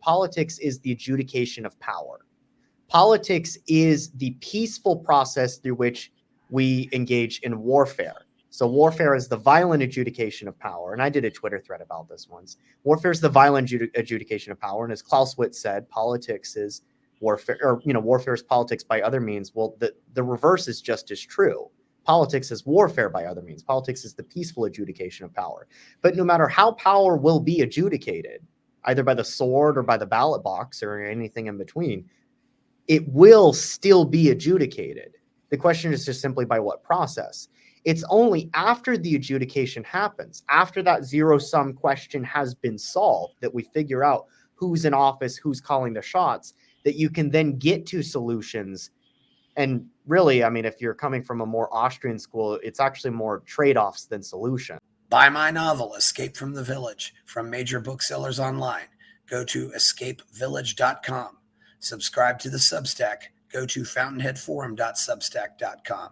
politics is the adjudication of power. Politics is the peaceful process through which we engage in warfare. So warfare is the violent adjudication of power. And I did a Twitter thread about this once. Warfare is the violent adjudication of power. And as Clausewitz said, politics is warfare, or, warfare is politics by other means. Well, the reverse is just as true. Politics is warfare by other means. Politics is the peaceful adjudication of power. But no matter how power will be adjudicated, either by the sword or by the ballot box or anything in between, it will still be adjudicated. The question is just simply by what process. It's only after the adjudication happens, after that zero-sum question has been solved, that we figure out who's in office, who's calling the shots, that you can then get to solutions. And really, I mean, if you're coming from a more Austrian school, it's actually more trade-offs than solutions. Buy my novel, Escape from the Village, from major booksellers online. Go to escapevillage.com. Subscribe to the Substack. Go to fountainheadforum.substack.com.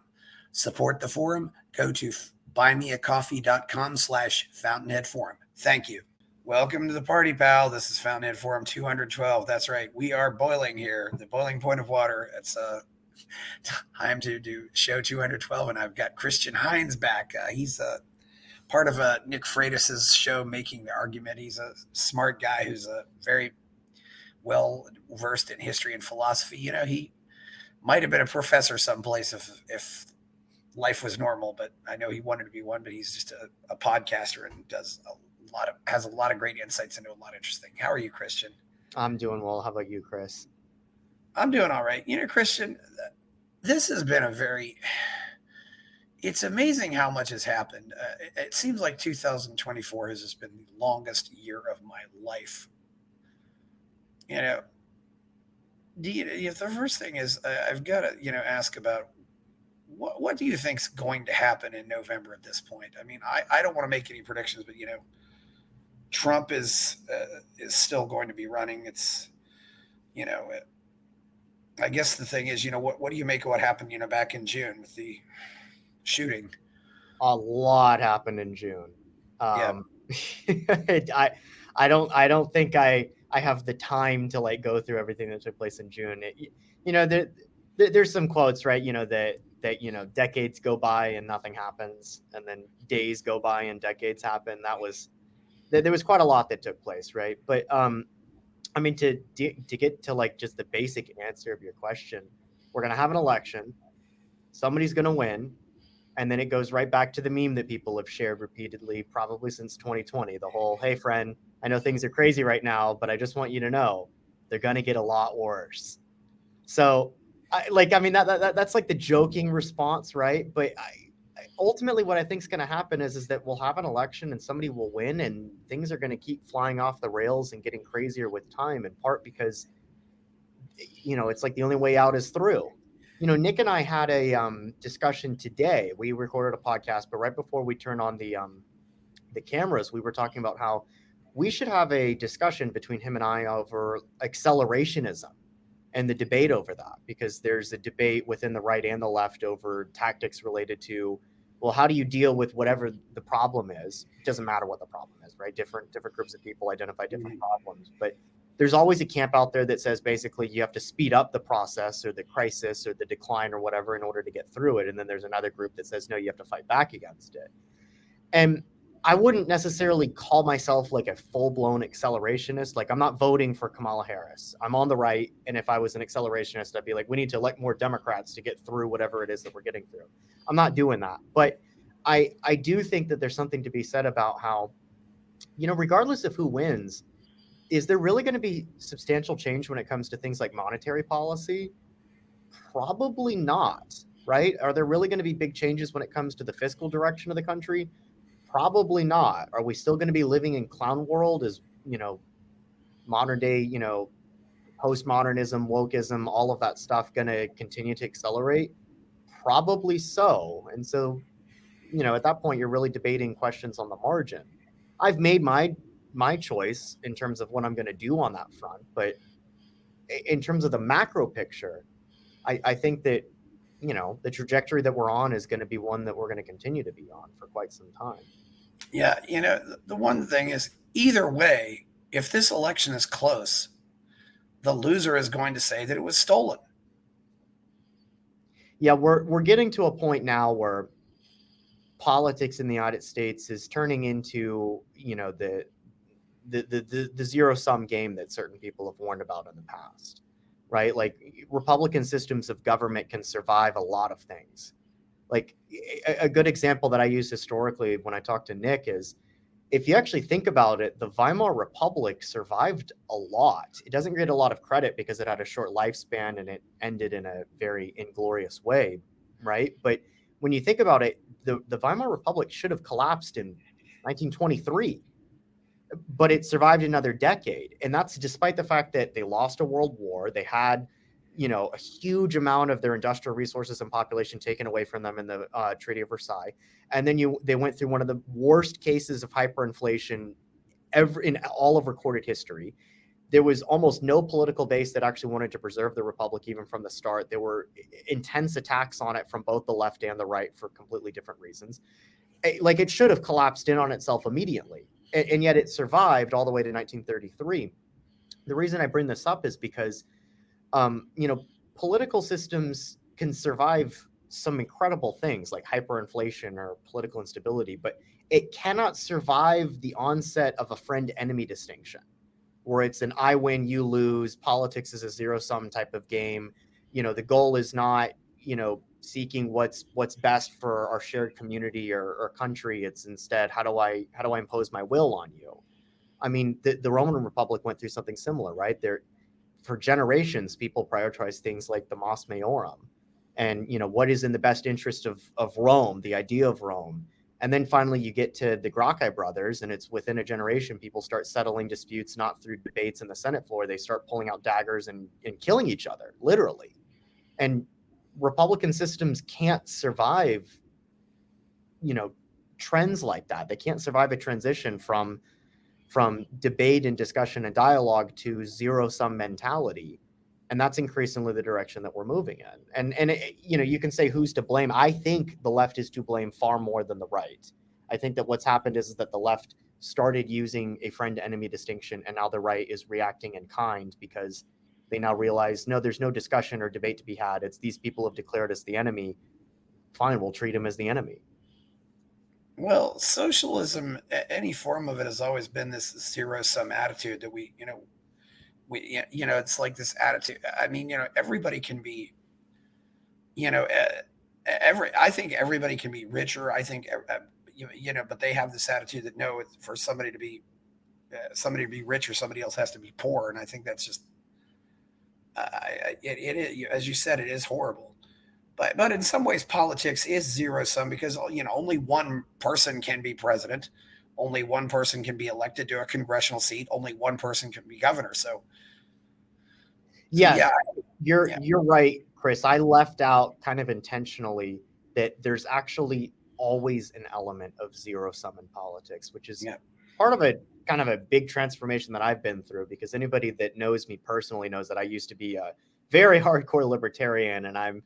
Support the forum. Go to buymeacoffee.com/fountainheadforum. Thank you. Welcome to the party, pal. This is Fountainhead Forum 212. That's right. We are boiling here. The boiling point of water. It's time to do show 212, and I've got Christian Heiens back. He's part of Nick Freitas' show, Making the Argument. He's a smart guy who's a very well versed in history and philosophy. He might have been a professor someplace if life was normal, but I know he wanted to be one. But he's just a podcaster and has a lot of great insights into a lot of interesting. How are you, Christian? I'm doing well. How about you, Chris? I'm doing all right. Christian, this has been it's amazing how much has happened. It seems like 2024 has just been the longest year of my life. The first thing is I've got to, ask about what do you think's going to happen in November at this point? I mean, I don't want to make any predictions, but Trump is still going to be running. It's, I guess the thing is, what do you make of what happened, back in June with the shooting? A lot happened in June. Yeah. I don't think I have the time to go through everything that took place in June. There's some quotes, right? That decades go by and nothing happens, and then days go by and decades happen. There was quite a lot that took place, right? But I mean, to get to just the basic answer of your question, we're gonna have an election. Somebody's gonna win. And then it goes right back to the meme that people have shared repeatedly, probably since 2020. The whole, hey, friend, I know things are crazy right now, but I just want you to know they're going to get a lot worse. So, that's like the joking response, right? But ultimately what I think is going to happen is that we'll have an election and somebody will win, and things are going to keep flying off the rails and getting crazier with time, in part because, it's like the only way out is through. Nick and I had a discussion today. We recorded a podcast, but right before we turned on the cameras, we were talking about how we should have a discussion between him and I over accelerationism and the debate over that, because there's a debate within the right and the left over tactics related to, well, how do you deal with whatever the problem is? It doesn't matter what the problem is, right? Different groups of people identify different problems, but there's always a camp out there that says basically you have to speed up the process or the crisis or the decline or whatever in order to get through it. And then there's another group that says, no, you have to fight back against it. And I wouldn't necessarily call myself a full-blown accelerationist. I'm not voting for Kamala Harris. I'm on the right. And if I was an accelerationist, I'd be like, we need to elect more Democrats to get through whatever it is that we're getting through. I'm not doing that. But I do think that there's something to be said about how, regardless of who wins, is there really going to be substantial change when it comes to things like monetary policy? Probably not, right? Are there really going to be big changes when it comes to the fiscal direction of the country? Probably not. Are we still going to be living in clown world as, modern day, postmodernism, wokeism, all of that stuff going to continue to accelerate? Probably so. And so, at that point, you're really debating questions on the margin. I've made my choice in terms of what I'm going to do on that front. But in terms of the macro picture, I think that, the trajectory that we're on is going to be one that we're going to continue to be on for quite some time. Yeah. The one thing is, either way, if this election is close, the loser is going to say that it was stolen. Yeah, we're getting to a point now where politics in the United States is turning into, the zero sum game that certain people have warned about in the past, right? Like Republican systems of government can survive a lot of things. Like a good example that I use historically when I talk to Nick is, if you actually think about it, the Weimar Republic survived a lot. It doesn't get a lot of credit because it had a short lifespan and it ended in a very inglorious way, right? But when you think about it, the Weimar Republic should have collapsed in 1923, but it survived another decade. And that's despite the fact that they lost a world war. They had, a huge amount of their industrial resources and population taken away from them in the Treaty of Versailles. And then they went through one of the worst cases of hyperinflation ever in all of recorded history. There was almost no political base that actually wanted to preserve the republic even from the start. There were intense attacks on it from both the left and the right for completely different reasons. Like it should have collapsed in on itself immediately, and yet it survived all the way to 1933. The reason I bring this up is because political systems can survive some incredible things like hyperinflation or political instability, but it cannot survive the onset of a friend-enemy distinction, where it's an I win, you lose. Politics is a zero-sum type of game. The goal is not, seeking what's best for our shared community or country. It's instead, how do I impose my will on you? I mean, the Roman Republic went through something similar, right? For generations, people prioritize things like the Mos Maiorum and, what is in the best interest of Rome, the idea of Rome. And then finally you get to the Gracchi brothers, and it's within a generation, people start settling disputes, not through debates in the Senate floor. They start pulling out daggers and killing each other, literally. And Republican systems can't survive, trends like that. They can't survive a transition from debate and discussion and dialogue to zero-sum mentality. And that's increasingly the direction that we're moving in. And you can say who's to blame. I think the left is to blame far more than the right. I think that what's happened is that the left started using a friend-enemy distinction, and now the right is reacting in kind because they now realize, no, there's no discussion or debate to be had. It's these people have declared us the enemy. Fine, we'll treat them as the enemy. Well, socialism, any form of it, has always been this zero-sum attitude that it's like this attitude. I mean, everybody can be, I think everybody can be richer. I think, but they have this attitude that no, for somebody to be rich, or somebody else has to be poor. And I think that's just, it is, as you said, it is horrible. But in some ways, politics is zero sum because only one person can be president, only one person can be elected to a congressional seat, only one person can be governor. So yeah, you're right, Chris. I left out kind of intentionally that there's actually always an element of zero sum in politics, which is part of a kind of a big transformation that I've been through. Because anybody that knows me personally knows that I used to be a very hardcore libertarian, and I'm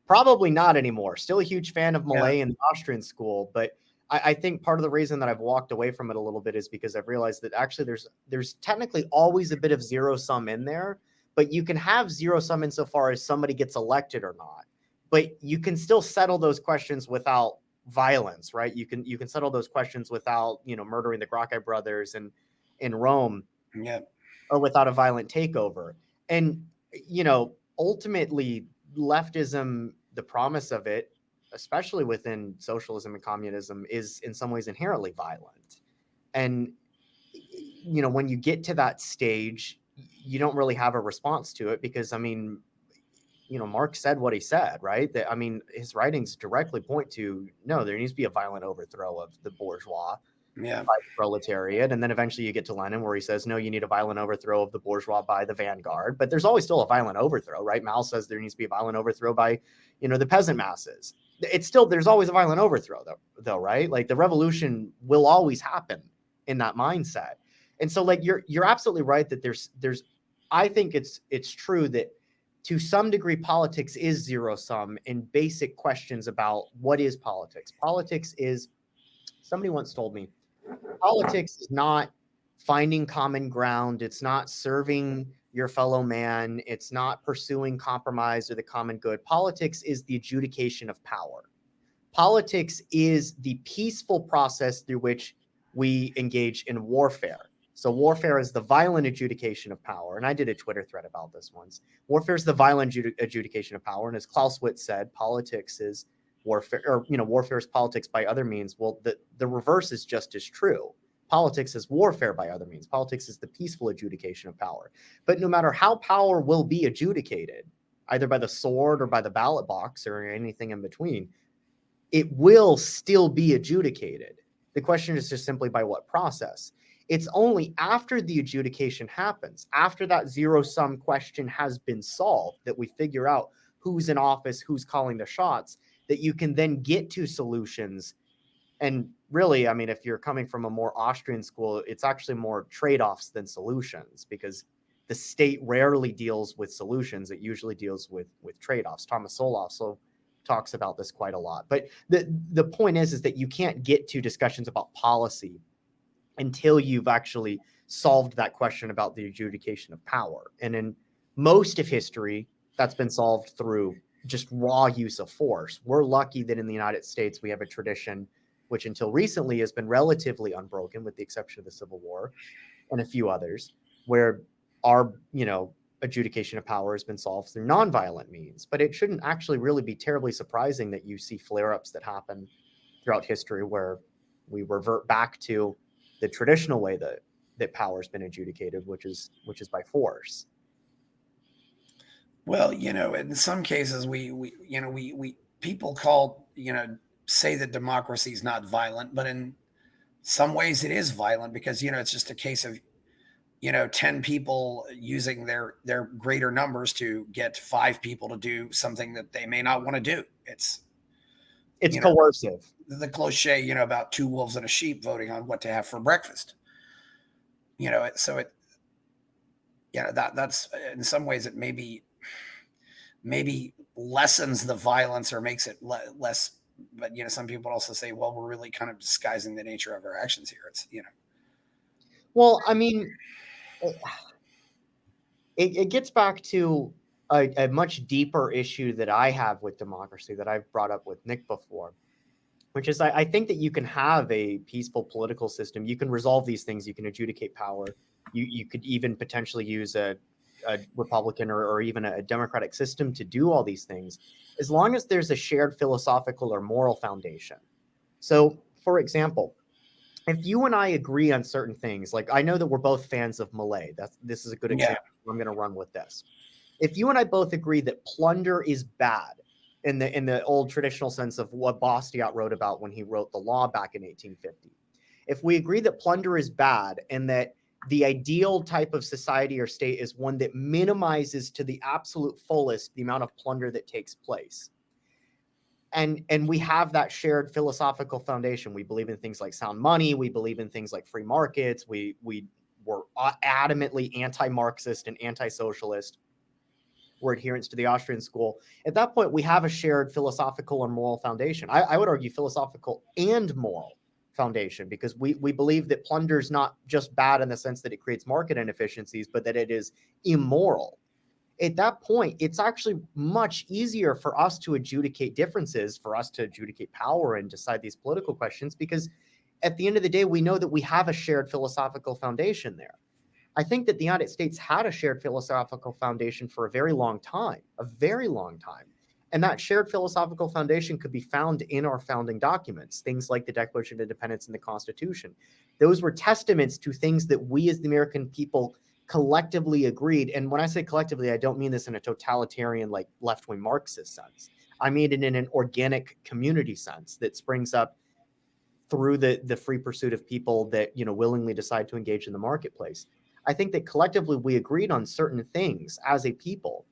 probably not anymore. Still a huge fan of Millay and the Austrian school, but I think part of the reason that I've walked away from it a little bit is because I've realized that actually there's technically always a bit of zero sum in there, but you can have zero sum insofar as somebody gets elected or not. But you can still settle those questions without violence, right? You can settle those questions without, murdering the Gracchi brothers in Rome, or without a violent takeover. And, ultimately leftism, the promise of it, especially within socialism and communism, is in some ways inherently violent. And, when you get to that stage, you don't really have a response to it because, Marx said what he said, right? That, his writings directly point to, no, there needs to be a violent overthrow of the bourgeois by the proletariat. And then eventually you get to Lenin where he says, no, you need a violent overthrow of the bourgeois by the vanguard. But there's always still a violent overthrow, right? Mao says there needs to be a violent overthrow by, the peasant masses. It's still, there's always a violent overthrow though, right? Like the revolution will always happen in that mindset. And so like, you're absolutely right that there's, I think it's true that to some degree, politics is zero sum in basic questions about what is politics. Politics is, somebody once told me, politics is not finding common ground. It's not serving, your fellow man. It's not pursuing compromise or the common good. Politics is the adjudication of power. Politics is the peaceful process through which we engage in warfare. So warfare is the violent adjudication of power. And I did a Twitter thread about this once. Warfare is the violent adjudication of power. And as Clausewitz said, politics is warfare, or, warfare is politics by other means. Well, the reverse is just as true. Politics is warfare by other means. Politics is the peaceful adjudication of power. But no matter how power will be adjudicated, either by the sword or by the ballot box or anything in between, it will still be adjudicated. The question is just simply by what process. It's only after the adjudication happens, after that zero-sum question has been solved, that we figure out who's in office, who's calling the shots, that you can then get to solutions. And really, I mean, if you're coming from a more Austrian school, it's actually more trade-offs than solutions, because the state rarely deals with solutions. It usually deals with trade-offs. Thomas Sowell also talks about this quite a lot. But the point is that you can't get to discussions about policy until you've actually solved that question about the adjudication of power. And in most of history, that's been solved through just raw use of force. We're lucky that in the United States, we have a tradition which until recently has been relatively unbroken, with the exception of the Civil War and a few others, where our, adjudication of power has been solved through nonviolent means. But it shouldn't actually really be terribly surprising that you see flare-ups that happen throughout history where we revert back to the traditional way that power has been adjudicated, which is by force. Well, in some cases, we people say that democracy is not violent, but in some ways it is violent, because, it's just a case of, 10 people using their greater numbers to get 5 people to do something that they may not want to do. It's coercive. The cliche, about 2 wolves and a sheep voting on what to have for breakfast. That's in some ways it maybe lessens the violence or makes it less. But, some people also say, well, we're really kind of disguising the nature of our actions here. It's, Well, I mean, it gets back to a much deeper issue that I have with democracy that I've brought up with Nick before, which is I think that you can have a peaceful political system. You can resolve these things. You can adjudicate power. You could even potentially use a Republican or even a democratic system to do all these things, as long as there's a shared philosophical or moral foundation. So, for example, if you and I agree on certain things, like I know that we're both fans of Malay. This is a good example. Yeah. I'm going to run with this. If you and I both agree that plunder is bad in the old traditional sense of what Bastiat wrote about when he wrote the law back in 1850, if we agree that plunder is bad and that the ideal type of society or state is one that minimizes to the absolute fullest the amount of plunder that takes place, and we have that shared philosophical foundation. We believe in things like sound money. We believe in things like free markets. We were adamantly anti-Marxist and anti-socialist. We're adherents to the Austrian school. At that point, we have a shared philosophical and moral foundation. I would argue philosophical and moral foundation, because we believe that plunder is not just bad in the sense that it creates market inefficiencies, but that it is immoral. At that point, it's actually much easier for us to adjudicate differences, for us to adjudicate power and decide these political questions, because at the end of the day, we know that we have a shared philosophical foundation there. I think that the United States had a shared philosophical foundation for a very long time. And that shared philosophical foundation could be found in our founding documents, things like the Declaration of Independence and the Constitution. Those were testaments to things that we as the American people collectively agreed. And when I say collectively, I don't mean this in a totalitarian, like left-wing Marxist sense. I mean it in an organic community sense that springs up through the free pursuit of people that, willingly decide to engage in the marketplace. I think that collectively we agreed on certain things as a people,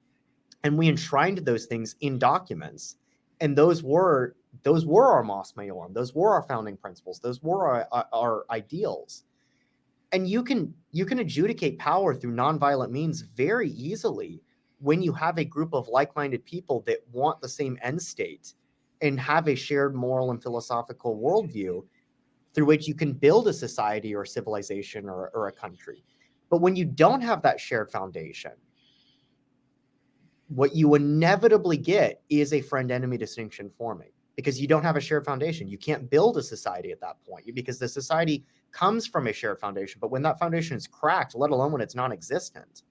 and we enshrined those things in documents. And those were our Mos Maiorum. Those were our founding principles. Those were our ideals. And you can adjudicate power through nonviolent means very easily when you have a group of like-minded people that want the same end state and have a shared moral and philosophical worldview through which you can build a society or a civilization or a country. But when you don't have that shared foundation, what you inevitably get is a friend-enemy distinction forming, because you don't have a shared foundation. You can't build a society at that point, because the society comes from a shared foundation. But when that foundation is cracked, let alone when it's non-existent,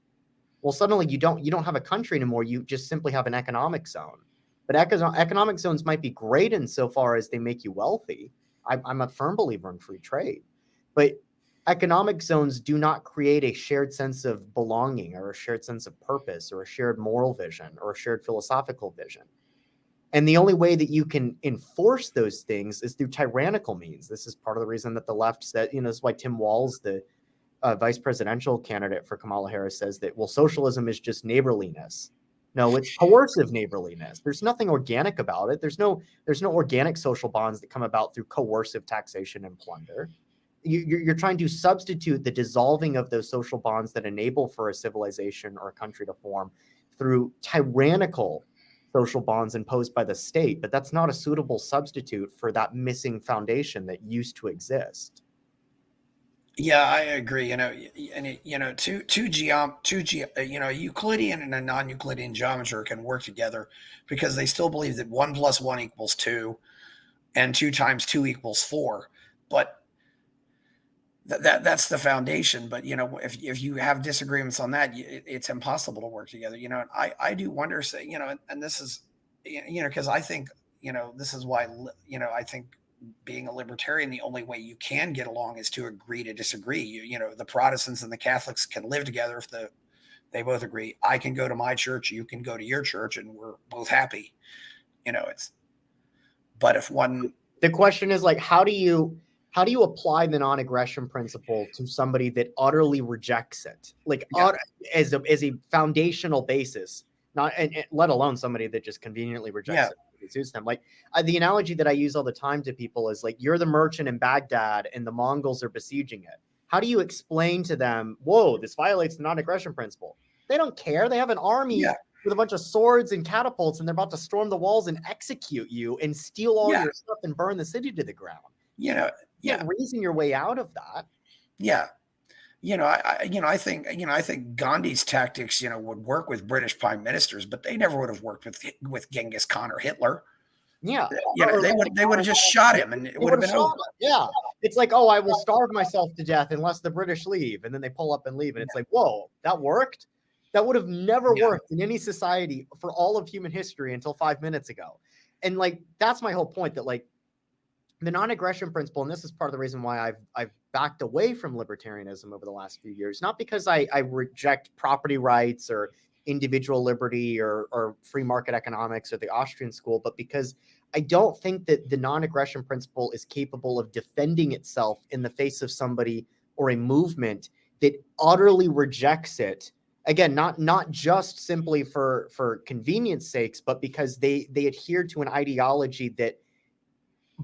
well, suddenly you don't have a country anymore. You just simply have an economic zone. But economic zones might be great insofar as they make you wealthy. I'm a firm believer in free trade, but economic zones do not create a shared sense of belonging or a shared sense of purpose or a shared moral vision or a shared philosophical vision. And the only way that you can enforce those things is through tyrannical means. This is part of the reason that the left said, this is why Tim Walz, the vice presidential candidate for Kamala Harris, says that, well, socialism is just neighborliness. No, it's coercive neighborliness. There's nothing organic about it. There's no organic social bonds that come about through coercive taxation and plunder. You're trying to substitute the dissolving of those social bonds that enable for a civilization or a country to form through tyrannical social bonds imposed by the state. But that's not a suitable substitute for that missing foundation that used to exist. Yeah, I agree. Euclidean and a non-Euclidean geometry can work together because they still believe that 1 + 1 = 2, and 2 × 2 = 4. But that's the foundation. But if you have disagreements on that, it's impossible to work together. I do wonder, and this is, because I think, this is why, I think being a libertarian, the only way you can get along is to agree to disagree. The Protestants and the Catholics can live together if they both agree. I can go to my church, you can go to your church, and we're both happy. But if one, the question is, like, how do you apply the non-aggression principle to somebody that utterly rejects it, as a foundational basis, not and let alone somebody that just conveniently rejects it. It suits them. Like, the analogy that I use all the time to people is, like, you're the merchant in Baghdad and the Mongols are besieging it. How do you explain to them, whoa, this violates the non-aggression principle? They don't care. They have an army with a bunch of swords and catapults, and they're about to storm the walls and execute you and steal all your stuff and burn the city to the ground. You can't reason your way out of that. I think Gandhi's tactics, would work with British prime ministers, but they never would have worked with Genghis Khan or Hitler. Yeah, they would have just shot him, and it would have been over. Yeah, it's like, oh, I will starve myself to death unless the British leave, and then they pull up and leave, and it's like, whoa, that worked. That would have never worked in any society for all of human history until 5 minutes ago. And, like, that's my whole point, that, like, the non-aggression principle, and this is part of the reason why I've backed away from libertarianism over the last few years, not because I reject property rights or individual liberty or free market economics or the Austrian school, but because I don't think that the non-aggression principle is capable of defending itself in the face of somebody or a movement that utterly rejects it. Again, not just simply for convenience sakes, but because they adhere to an ideology that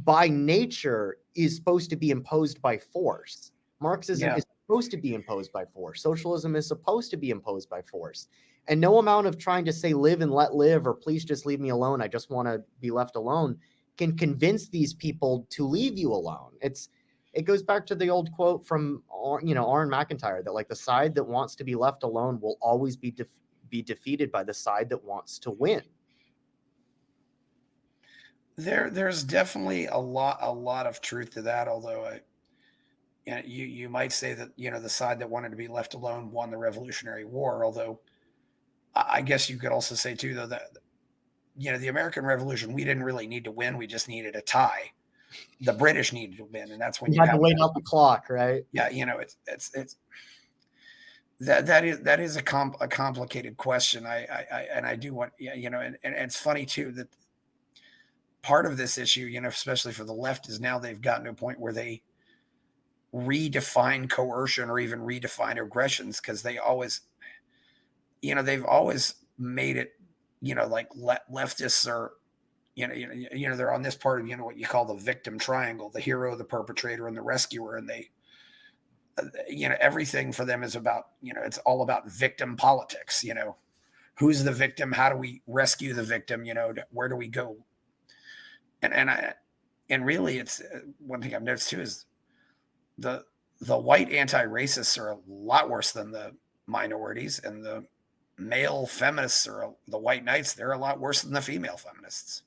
by nature is supposed to be imposed by force. Marxism is supposed to be imposed by force. Socialism is supposed to be imposed by force. And no amount of trying to say live and let live, or please just leave me alone, I just want to be left alone, can convince these people to leave you alone. It goes back to the old quote from Aaron McIntyre, that, like, the side that wants to be left alone will always be defeated by the side that wants to win. There's definitely a lot of truth to that, although you might say that the side that wanted to be left alone won the Revolutionary War, although I guess you could also say too, though, that the American Revolution, we didn't really need to win, we just needed a tie. The British needed to win, and that's when you had to wait out the clock, right? Yeah, it's that is a complicated question. I do want, and it's funny too that part of this issue, especially for the left, is now they've gotten to a point where they redefine coercion or even redefine aggressions, because they always, they've always made it, like leftists are, they're on this part of, what you call the victim triangle, the hero, the perpetrator, and the rescuer. And they, everything for them is about, it's all about victim politics. Who's the victim? How do we rescue the victim? Where do we go? And really, it's one thing I've noticed too is the white anti-racists are a lot worse than the minorities, and the male feminists are the white knights. They're a lot worse than the female feminists.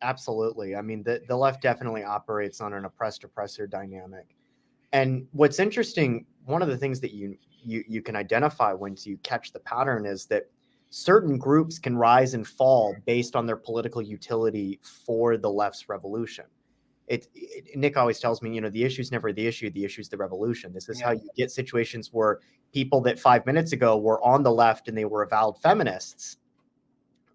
Absolutely. I mean, the left definitely operates on an oppressed oppressor dynamic. And what's interesting, one of the things that you can identify once you catch the pattern is that certain groups can rise and fall based on their political utility for the left's revolution. Nick always tells me, the issue is never the issue is the revolution. This is how you get situations where people that 5 minutes ago were on the left and they were avowed feminists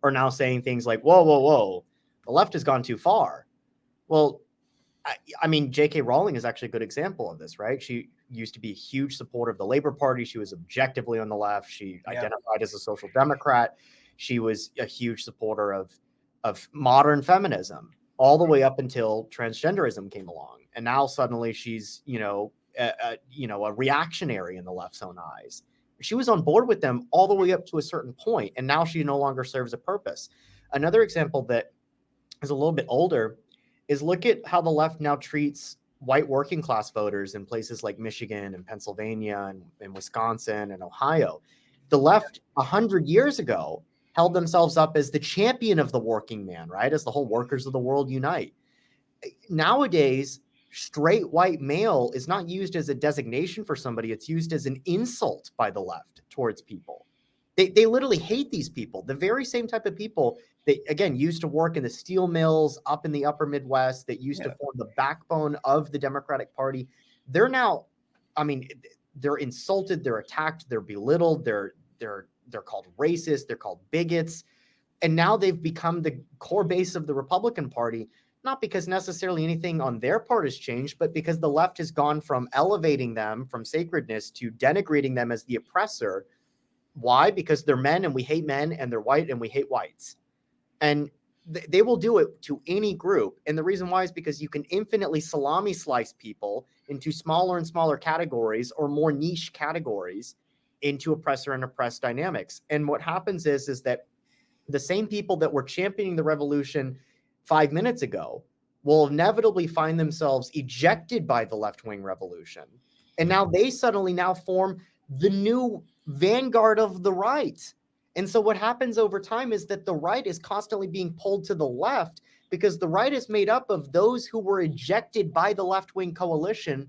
are now saying things like, whoa, the left has gone too far. Well, I mean, J.K. Rowling is actually a good example of this, right? She used to be a huge supporter of the Labor Party. She was objectively on the left. She identified as a social democrat. She was a huge supporter of modern feminism all the way up until transgenderism came along. And now suddenly she's, a reactionary in the left's own eyes. She was on board with them all the way up to a certain point, and now she no longer serves a purpose. Another example that is a little bit older is look at how the left now treats white working class voters in places like Michigan and Pennsylvania and Wisconsin and Ohio. The left 100 years ago held themselves up as the champion of the working man, right? As the whole workers of the world unite. Nowadays, straight white male is not used as a designation for somebody. It's used as an insult by the left towards people. They literally hate these people. The very same type of people that, again, used to work in the steel mills up in the upper Midwest, that used to form the backbone of the Democratic Party. They're now, they're insulted, they're attacked, they're belittled, they're called racist, they're called bigots. And now they've become the core base of the Republican Party, not because necessarily anything on their part has changed, but because the left has gone from elevating them from sacredness to denigrating them as the oppressor. Why? Because they're men and we hate men, and they're white and we hate whites. And they will do it to any group. And the reason why is because you can infinitely salami slice people into smaller and smaller categories, or more niche categories, into oppressor and oppressed dynamics. And what happens is that the same people that were championing the revolution 5 minutes ago will inevitably find themselves ejected by the left-wing revolution. And now they suddenly now form the new vanguard of the right. And so what happens over time is that the right is constantly being pulled to the left, because the right is made up of those who were ejected by the left-wing coalition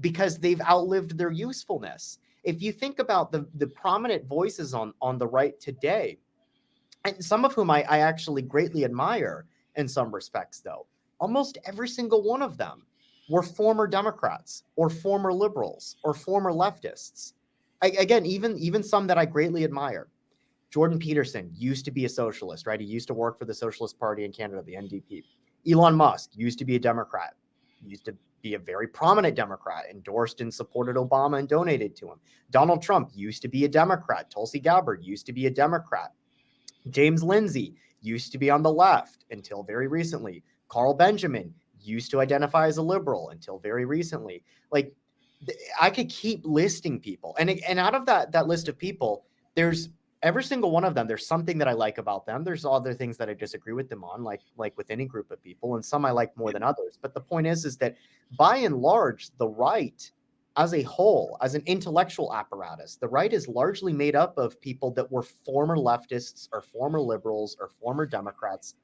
because they've outlived their usefulness. If you think about the prominent voices on the right today, and some of whom I actually greatly admire in some respects, though, almost every single one of them were former Democrats or former liberals or former leftists. Again, even some that I greatly admire. Jordan Peterson used to be a socialist, right? He used to work for the Socialist Party in Canada, the NDP. Elon Musk used to be a Democrat, used to be a very prominent Democrat, endorsed and supported Obama and donated to him. Donald Trump used to be a Democrat. Tulsi Gabbard used to be a Democrat. James Lindsay used to be on the left until very recently. Carl Benjamin used to identify as a liberal until very recently. Like, I could keep listing people. And out of that list of people, there's every single one of them, there's something that I like about them. There's other things that I disagree with them on, like with any group of people, and some I like more than others. But the point is that by and large, the right as a whole, as an intellectual apparatus, the right is largely made up of people that were former leftists or former liberals or former Democrats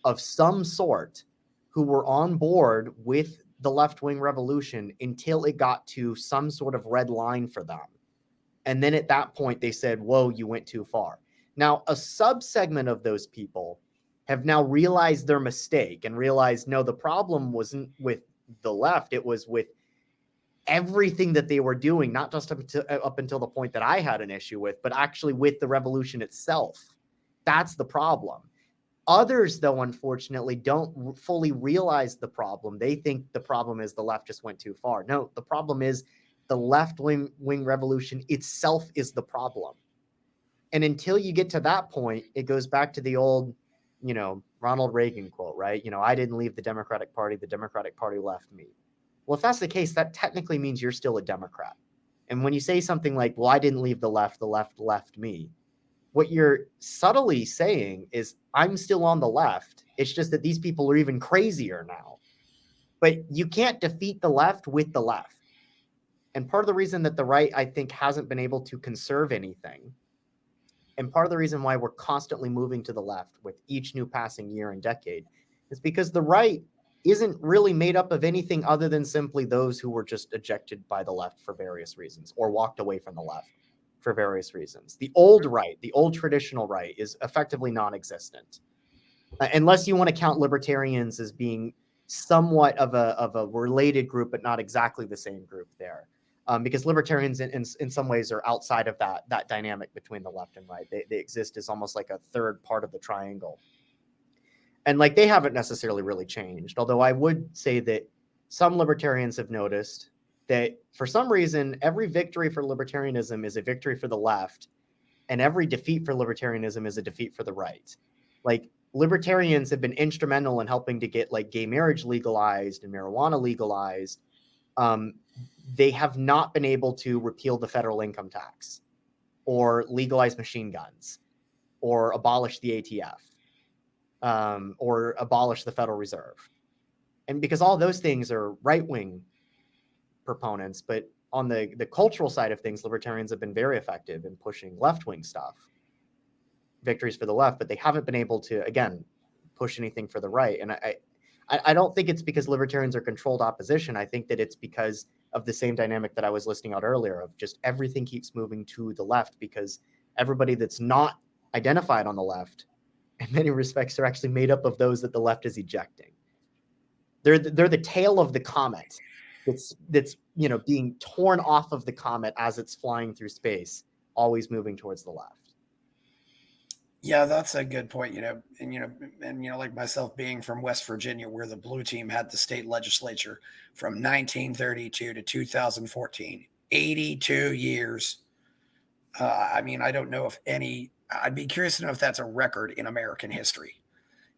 of some sort, who were on board with the left-wing revolution until it got to some sort of red line for them. And then at that point, they said, whoa, you went too far. Now, a subsegment of those people have now realized their mistake and realized, no, the problem wasn't with the left. It was with everything that they were doing, not just up until the point that I had an issue with, but actually with the revolution itself. That's the problem. Others, though, unfortunately, don't fully realize the problem. They think the problem is the left just went too far. No, the problem is the left-wing revolution itself is the problem. And until you get to that point, it goes back to the old, Ronald Reagan quote, right? I didn't leave the Democratic Party left me. Well, if that's the case, that technically means you're still a Democrat. And when you say something like, well, I didn't leave the left left me, what you're subtly saying is, I'm still on the left. It's just that these people are even crazier now. But you can't defeat the left with the left. And part of the reason that the right, I think, hasn't been able to conserve anything, and part of the reason why we're constantly moving to the left with each new passing year and decade, is because the right isn't really made up of anything other than simply those who were just ejected by the left for various reasons or walked away from the left for various reasons. The old right, the old traditional right, is effectively non-existent. Unless you want to count libertarians as being somewhat of a related group, but not exactly the same group there. Because libertarians in some ways are outside of that dynamic between the left and right. They exist as almost like a third part of the triangle. And like they haven't necessarily really changed. Although I would say that some libertarians have noticed that for some reason, every victory for libertarianism is a victory for the left, and every defeat for libertarianism is a defeat for the right. Like libertarians have been instrumental in helping to get like gay marriage legalized and marijuana legalized. They have not been able to repeal the federal income tax or legalize machine guns or abolish the ATF or abolish the Federal Reserve. And because all those things are right-wing proponents, but on the cultural side of things, libertarians have been very effective in pushing left-wing stuff, victories for the left, but they haven't been able to, again, push anything for the right. And I don't think it's because libertarians are controlled opposition. I think that it's because of the same dynamic that I was listing out earlier of just everything keeps moving to the left because everybody that's not identified on the left, in many respects, are actually made up of those that the left is ejecting. They're the tail of the comet that's being torn off of the comet as it's flying through space, always moving towards the left. Yeah, that's a good point. And like myself being from West Virginia, where the blue team had the state legislature from 1932 to 2014, 82 years. I don't know if I'd be curious to know if that's a record in American history.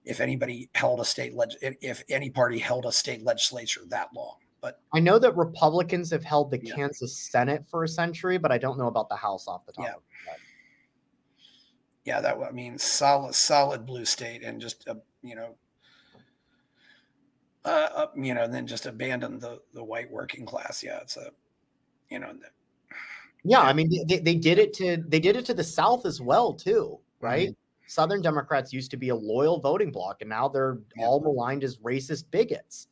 If anybody held if any party held a state legislature that long. But I know that Republicans have held the Kansas Senate for a century, but I don't know about the House off the top of my head. Yeah, solid blue state, and just then just abandon the white working class. Yeah, it's Yeah, I mean they did it to the South as well too, right? Mm-hmm. Southern Democrats used to be a loyal voting bloc, and now they're all maligned as racist bigots.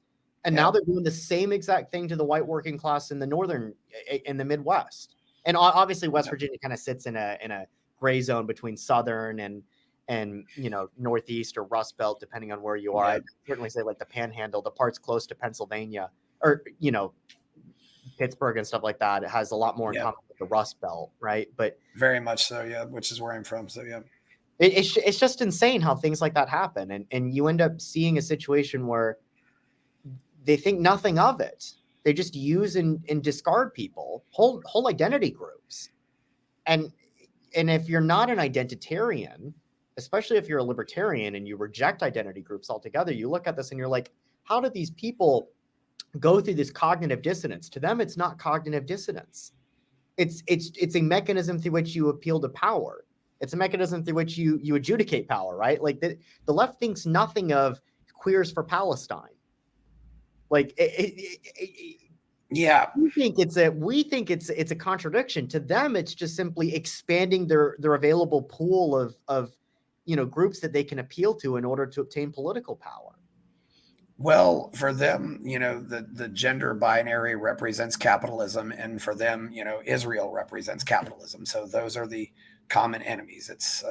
And now they're doing the same exact thing to the white working class in the Midwest. And obviously West Virginia kind of sits in a gray zone between Southern and Northeast or Rust Belt, depending on where you are. I'd certainly say like the Panhandle, the parts close to Pennsylvania, or Pittsburgh and stuff like that. It has a lot more in common with the Rust Belt, right? But very much so, yeah. Which is where I'm from, so yeah. It's just insane how things like that happen, and you end up seeing a situation where they think nothing of it. They just use and discard people, whole identity groups, and if you're not an identitarian, especially if you're a libertarian and you reject identity groups altogether, you look at this and you're like, how do these people go through this cognitive dissonance? To them, it's not cognitive dissonance. It's a mechanism through which you appeal to power. It's a mechanism through which you adjudicate power, right? Like the left thinks nothing of queers for Palestine. Like we think it's a contradiction. To them, it's just simply expanding their available pool of groups that they can appeal to in order to obtain political power. Well, for them, the gender binary represents capitalism, and for them, Israel represents capitalism. So those are the common enemies. It's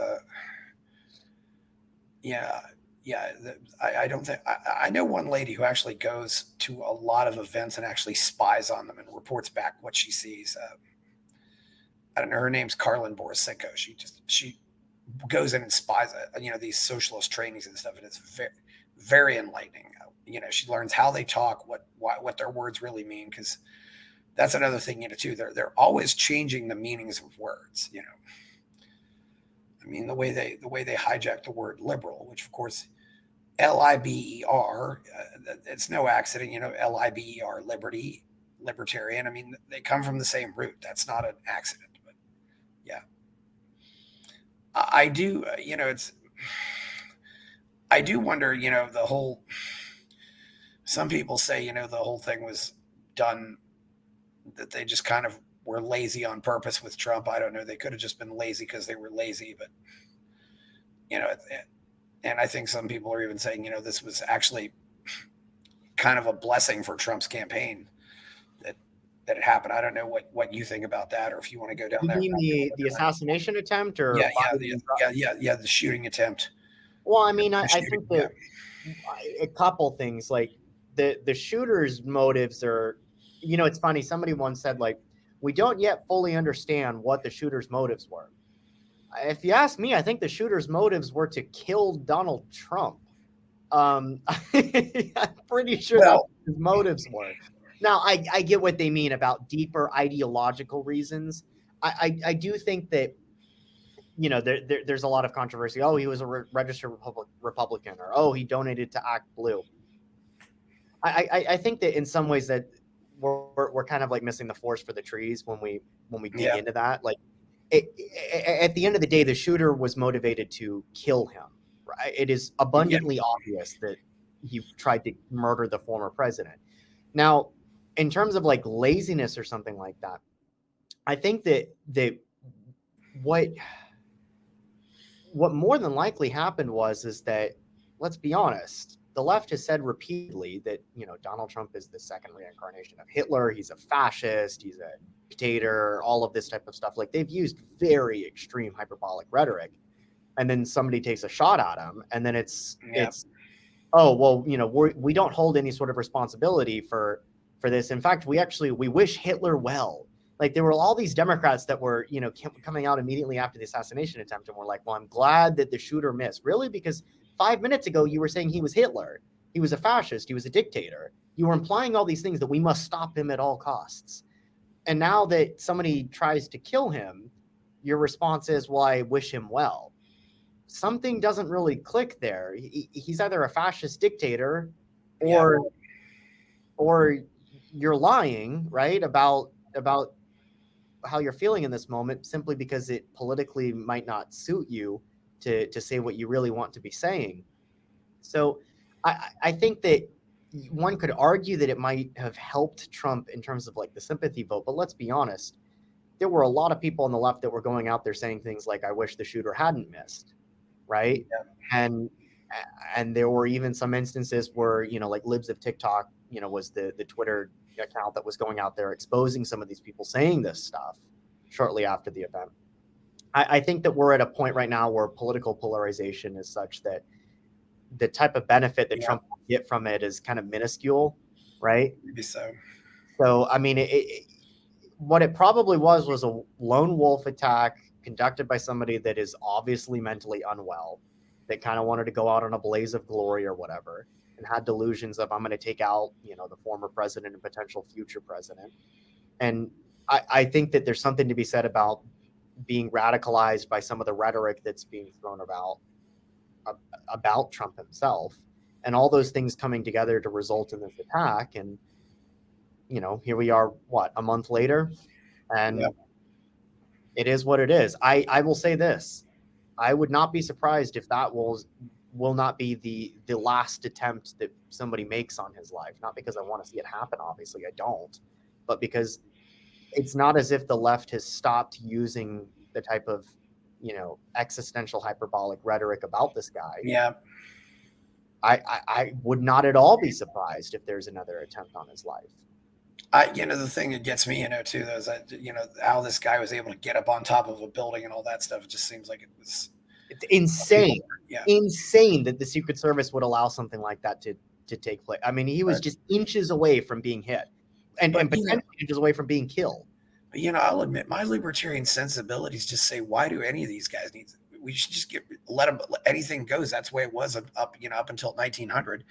I don't think I know one lady who actually goes to a lot of events and actually spies on them and reports back what she sees. I don't know. Her name's Carlin Borisenko. She goes in and spies, these socialist trainings and stuff, and it's very, very enlightening. She learns how they talk, what their words really mean, because that's another thing, too. They're always changing the meanings of words. I mean, the way they hijack the word liberal, which of course, LIBER, it's no accident, LIBER, liberty, libertarian. I mean, they come from the same root. That's not an accident. But yeah, I do. I do wonder. The whole. Some people say, the whole thing was done that they just kind of were lazy on purpose with Trump. I don't know. They could have just been lazy because they were lazy, but and I think some people are even saying, this was actually kind of a blessing for Trump's campaign that it happened. I don't know what you think about that, or if you want to go down You there. mean the assassination attempt, or the shooting attempt? Well, I mean, I think that a couple things, like the shooter's motives are, it's funny. Somebody once said, like, we don't yet fully understand what the shooter's motives were. If you ask me, I think the shooter's motives were to kill Donald Trump. I'm pretty sure that's what his motives were. Now, I get what they mean about deeper ideological reasons. I do think that, there's a lot of controversy. Oh, he was a registered Republican, or oh, he donated to Act Blue. I think that in some ways that we're kind of like missing the forest for the trees when we dig into that. Like, at the end of the day, the shooter was motivated to kill him. Right? It is abundantly obvious that he tried to murder the former president. Now, in terms of like laziness or something like that, I think that what more than likely happened is that, let's be honest, the left has said repeatedly that, Donald Trump is the second reincarnation of Hitler. He's a fascist. He's a dictator, all of this type of stuff. Like, they've used very extreme hyperbolic rhetoric, and then somebody takes a shot at him, and then it's oh, well, we don't hold any sort of responsibility for this. In fact, we wish Hitler well. Like, there were all these Democrats that were, coming out immediately after the assassination attempt, and were like, well, I'm glad that the shooter missed. Really? Because 5 minutes ago, you were saying he was Hitler. He was a fascist. He was a dictator. You were implying all these things, that we must stop him at all costs. And now that somebody tries to kill him, your response is, well, I wish him well. Something doesn't really click there. He's either a fascist dictator, or you're lying, right, about how you're feeling in this moment, simply because it politically might not suit you to say what you really want to be saying. So I think that one could argue that it might have helped Trump in terms of like the sympathy vote, but let's be honest, there were a lot of people on the left that were going out there saying things like, I wish the shooter hadn't missed, right? And there were even some instances where, like Libs of TikTok, was the Twitter account that was going out there exposing some of these people saying this stuff shortly after the event. I think that we're at a point right now where political polarization is such that the type of benefit that Trump will get from it is kind of minuscule, right? Maybe so. So, I mean, what it probably was a lone wolf attack conducted by somebody that is obviously mentally unwell, that kind of wanted to go out on a blaze of glory or whatever, and had delusions of, I'm going to take out, the former president and potential future president. And I think that there's something to be said about being radicalized by some of the rhetoric that's being thrown about Trump himself, and all those things coming together to result in this attack. And, here we are, a month later, and it is what it is. I will say this. I would not be surprised if that will not be the last attempt that somebody makes on his life. Not because I want to see it happen, obviously I don't, but because it's not as if the left has stopped using the type of, existential hyperbolic rhetoric about this guy. Yeah. I would not at all be surprised if there's another attempt on his life. The thing that gets me, too, is that, how this guy was able to get up on top of a building and all that stuff. It just seems like it's insane. Insane that the Secret Service would allow something like that to take place. I mean, he was just inches away from being hit, and potentially inches away from being killed. But, I'll admit, my libertarian sensibilities just say, why do any of these guys need? We should just let them. Anything goes. That's the way it was up until 1900.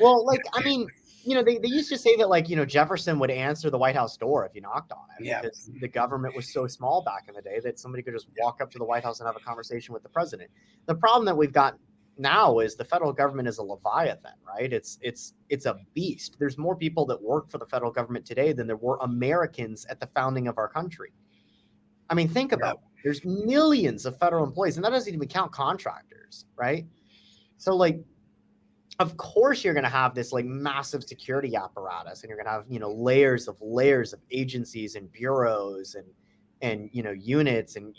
Well, like, I mean, they used to say that, like, Jefferson would answer the White House door if you knocked on it, because the government was so small back in the day that somebody could just walk up to the White House and have a conversation with the president. The problem that we've got now is the federal government is a leviathan, right? It's a beast. There's more people that work for the federal government today than there were Americans at the founding of our country. I mean, think about it. There's millions of federal employees, and that doesn't even count contractors, right? So, like, of course you're going to have this like massive security apparatus, and you're going to have, layers of agencies and bureaus and units, and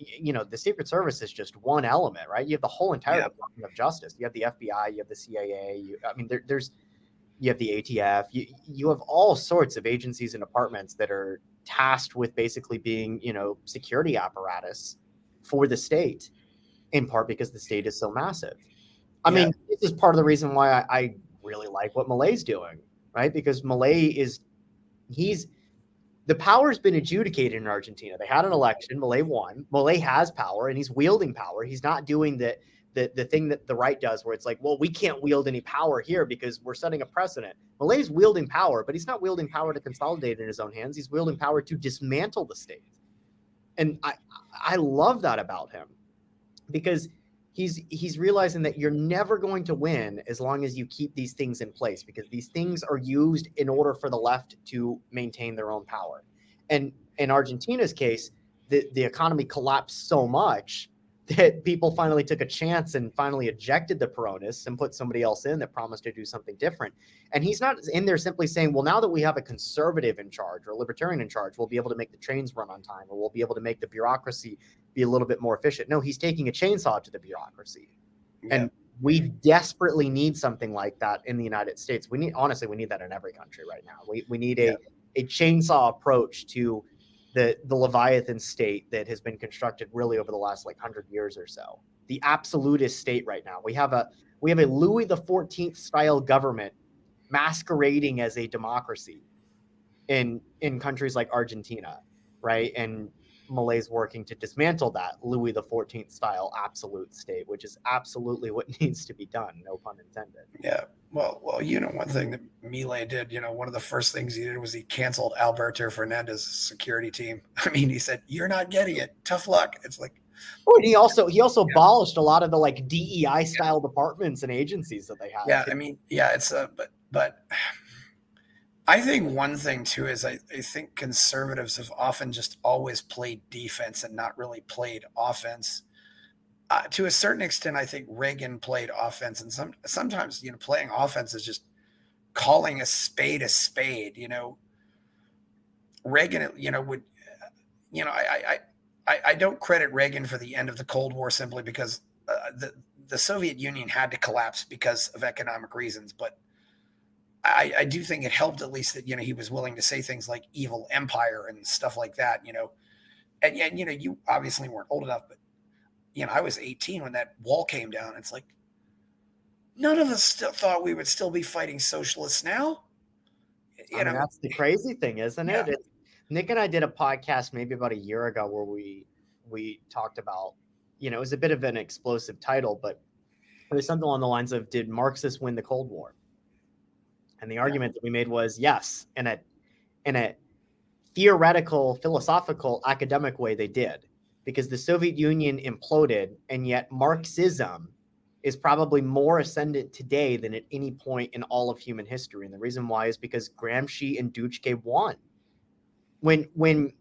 the Secret Service is just one element, right? You have the whole entire Yeah. Department of Justice. You have the FBI, you have the CIA, you have the ATF, you have all sorts of agencies and departments that are tasked with basically being, security apparatus for the state, in part because the state is so massive. I mean, this is part of the reason why I really like what Malay's doing, right? Because the power's been adjudicated in Argentina. They had an election. Malay won. Malay has power, and he's wielding power. He's not doing the thing that the right does, where it's like, well, we can't wield any power here because we're setting a precedent. Malay's wielding power, but he's not wielding power to consolidate it in his own hands. He's wielding power to dismantle the state. And I love that about him, because he's realizing that you're never going to win as long as you keep these things in place, because these things are used in order for the left to maintain their own power. And in Argentina's case, the economy collapsed so much that people finally took a chance and finally ejected the Peronists and put somebody else in that promised to do something different. And he's not in there simply saying, well, now that we have a conservative in charge or a libertarian in charge, we'll be able to make the trains run on time, or we'll be able to make the bureaucracy be a little bit more efficient. No, he's taking a chainsaw to the bureaucracy. Yeah. And we desperately need something like that in the United States. We need that in every country right now. We need a chainsaw approach to the Leviathan state that has been constructed really over the last 100 years or so. The absolutist state right now. We have a Louis XIV style government masquerading as a democracy in countries like Argentina, right? And Malay's working to dismantle that Louis XIV style absolute state, which is absolutely what needs to be done. No pun intended. Yeah. Well, one thing that Milei did, one of the first things he did was he canceled Alberto Fernandez's security team. I mean, he said, "You're not getting it. Tough luck." It's like, oh, and he also abolished a lot of the DEI style departments and agencies that they have. Yeah, I mean, it's but I think one thing too is I think conservatives have often just always played defense and not really played offense. To a certain extent, I think Reagan played offense, and sometimes playing offense is just calling a spade a spade. Reagan, would I don't credit Reagan for the end of the Cold War simply because the Soviet Union had to collapse because of economic reasons, but I do think it helped at least that he was willing to say things like evil empire and stuff like that. And you obviously weren't old enough, but I was 18 when that wall came down. It's like none of us still thought we would still be fighting socialists now. That's the crazy thing, isn't it? Nick and I did a podcast maybe about a year ago where we talked about, it was a bit of an explosive title, but it was something along the lines of, did Marxists win the Cold War? And the argument that we made was yes, in a theoretical, philosophical, academic way, they did, because the Soviet Union imploded, and yet Marxism is probably more ascendant today than at any point in all of human history. And the reason why is because Gramsci and Duce won. When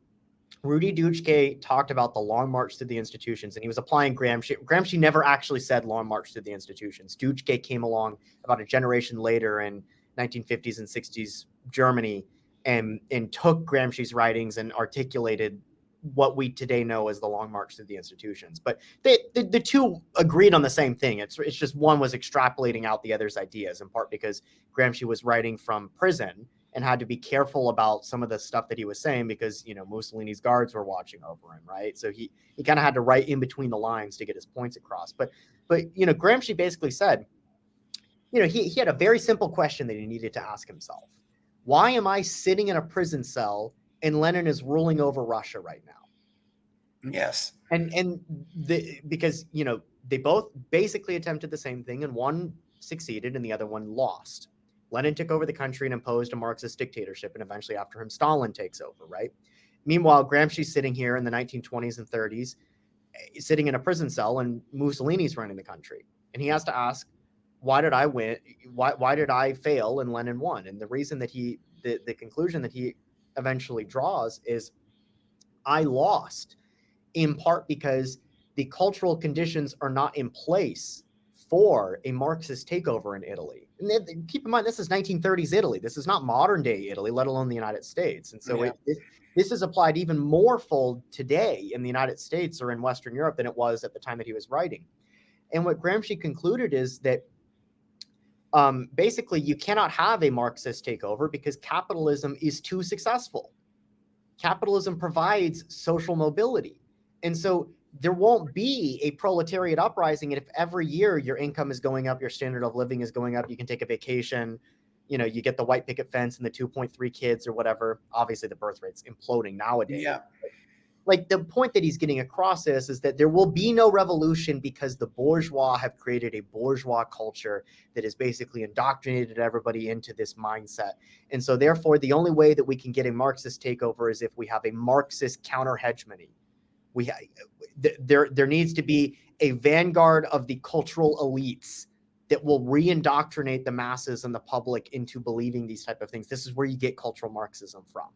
Rudy Duce talked about the long march through the institutions, and he was applying Gramsci never actually said long march through the institutions. Duce came along about a generation later in 1950s and 60s Germany and took Gramsci's writings and articulated what we today know as the long march through the institutions. But the two agreed on the same thing. It's just one was extrapolating out the other's ideas, in part because Gramsci was writing from prison and had to be careful about some of the stuff that he was saying because, Mussolini's guards were watching over him, right? So he kind of had to write in between the lines to get his points across. But Gramsci basically said, he had a very simple question that he needed to ask himself. Why am I sitting in a prison cell and Lenin is ruling over Russia right now? Yes. Because, they both basically attempted the same thing, and one succeeded and the other one lost. Lenin took over the country and imposed a Marxist dictatorship, and eventually after him, Stalin takes over, right? Meanwhile, Gramsci's sitting here in the 1920s and 30s, sitting in a prison cell, and Mussolini's running the country. And he has to ask, why did I win? Why did I fail and Lenin won? And the reason that the conclusion that he eventually draws is, I lost in part because the cultural conditions are not in place for a Marxist takeover in Italy. And keep in mind, this is 1930s Italy. This is not modern day Italy, let alone the United States. And so this is applied even more full today in the United States or in Western Europe than it was at the time that he was writing. And what Gramsci concluded is that basically you cannot have a Marxist takeover because capitalism is too successful. Capitalism provides social mobility. And so there won't be a proletariat uprising. And if every year your income is going up, your standard of living is going up, you can take a vacation, you get the white picket fence and the 2.3 kids or whatever. Obviously the birth rate's imploding nowadays. Yeah. Like the point that he's getting across is that there will be no revolution because the bourgeois have created a bourgeois culture that has basically indoctrinated everybody into this mindset. And so therefore, the only way that we can get a Marxist takeover is if we have a Marxist counter hegemony. There needs to be a vanguard of the cultural elites that will re-indoctrinate the masses and the public into believing these type of things. This is where you get cultural Marxism from.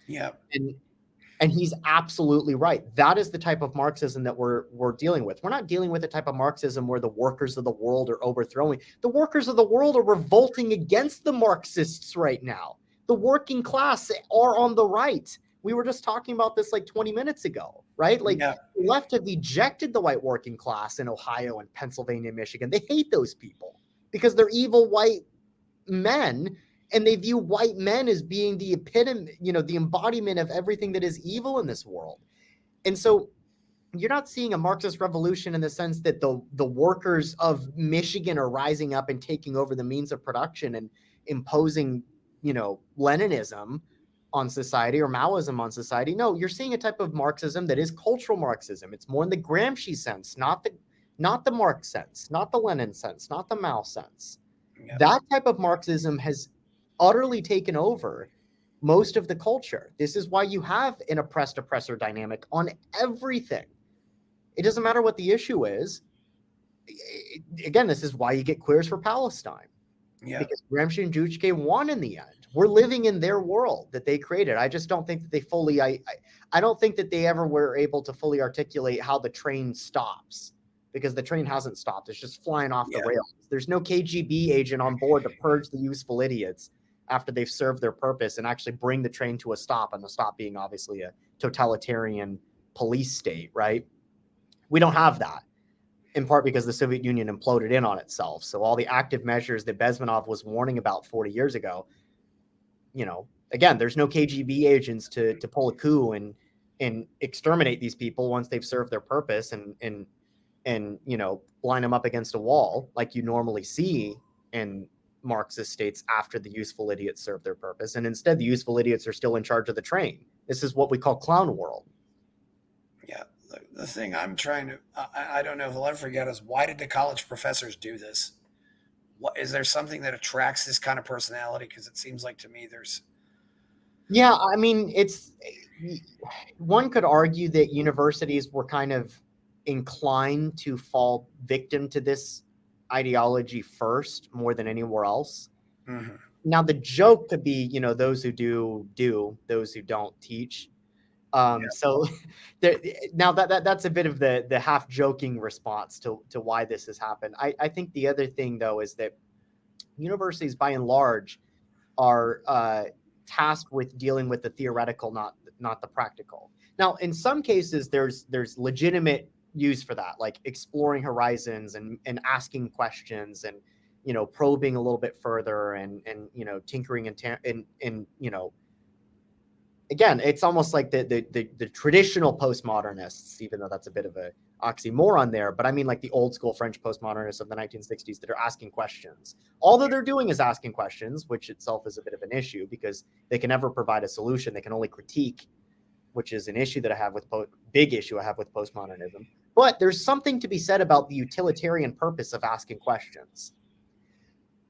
Yeah. And he's absolutely right. That is the type of Marxism that we're dealing with. We're not dealing with a type of Marxism where the workers of the world are overthrowing. The workers of the world are revolting against the Marxists right now. The working class are on the right. We were just talking about this like 20 minutes ago, right? Like the left have ejected the white working class in Ohio and Pennsylvania, Michigan. They hate those people because they're evil white men. And they view white men as being the epitome, the embodiment of everything that is evil in this world. And so you're not seeing a Marxist revolution in the sense that the workers of Michigan are rising up and taking over the means of production and imposing, Leninism on society or Maoism on society. No, you're seeing a type of Marxism that is cultural Marxism. It's more in the Gramsci sense, not the Marx sense, not the Lenin sense, not the Mao sense. Yeah. That type of Marxism has utterly taken over most of the culture. This is why you have an oppressed-oppressor dynamic on everything. It doesn't matter what the issue is. Again, this is why you get Queers for Palestine. Yeah. Because Gramsci and Juchke won in the end. We're living in their world that they created. I just don't think that they fully, I don't think that they ever were able to fully articulate how the train stops, because the train hasn't stopped. It's just flying off the rails. There's no KGB agent on board to purge the useful idiots after they've served their purpose and actually bring the train to a stop, and the stop being obviously a totalitarian police state, right? We don't have that, in part because the Soviet Union imploded in on itself. So all the active measures that Bezmenov was warning about 40 years ago, again, there's no KGB agents to pull a coup and exterminate these people once they've served their purpose and line them up against a wall like you normally see in Marxist states after the useful idiots serve their purpose. And instead, the useful idiots are still in charge of the train. This is what we call clown world. Yeah. The thing I'm trying to, I don't know if I'll ever forget, is why did the college professors do this? What, is there something that attracts this kind of personality? Because it seems like to me there's. Yeah, I mean, one could argue that universities were kind of inclined to fall victim to this ideology first more than anywhere else. Mm-hmm. Now the joke could be, those who do, those who don't teach. So now that's a bit of the half joking response to why this has happened. I think the other thing though is that universities by and large are tasked with dealing with the theoretical, not the practical. Now in some cases there's legitimate use for that, like exploring horizons and asking questions and probing a little bit further and tinkering and again, it's almost like the traditional postmodernists, even though that's a bit of a oxymoron there, but I mean like the old school French postmodernists of the 1960s that are asking questions. All that they're doing is asking questions, which itself is a bit of an issue because they can never provide a solution. They can only critique, which is an issue that I have with big issue I have with postmodernism. But there's something to be said about the utilitarian purpose of asking questions.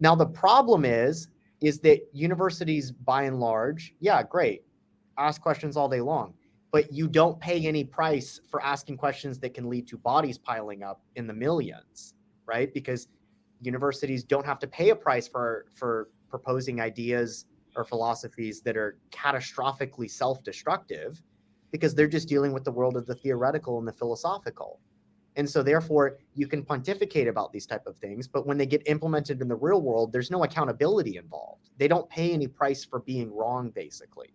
Now, the problem is that universities, by and large, great, ask questions all day long, but you don't pay any price for asking questions that can lead to bodies piling up in the millions, right? Because universities don't have to pay a price for proposing ideas or philosophies that are catastrophically self-destructive, because they're just dealing with the world of the theoretical and the philosophical. And so therefore you can pontificate about these type of things, but when they get implemented in the real world, there's no accountability involved. They don't pay any price for being wrong, basically,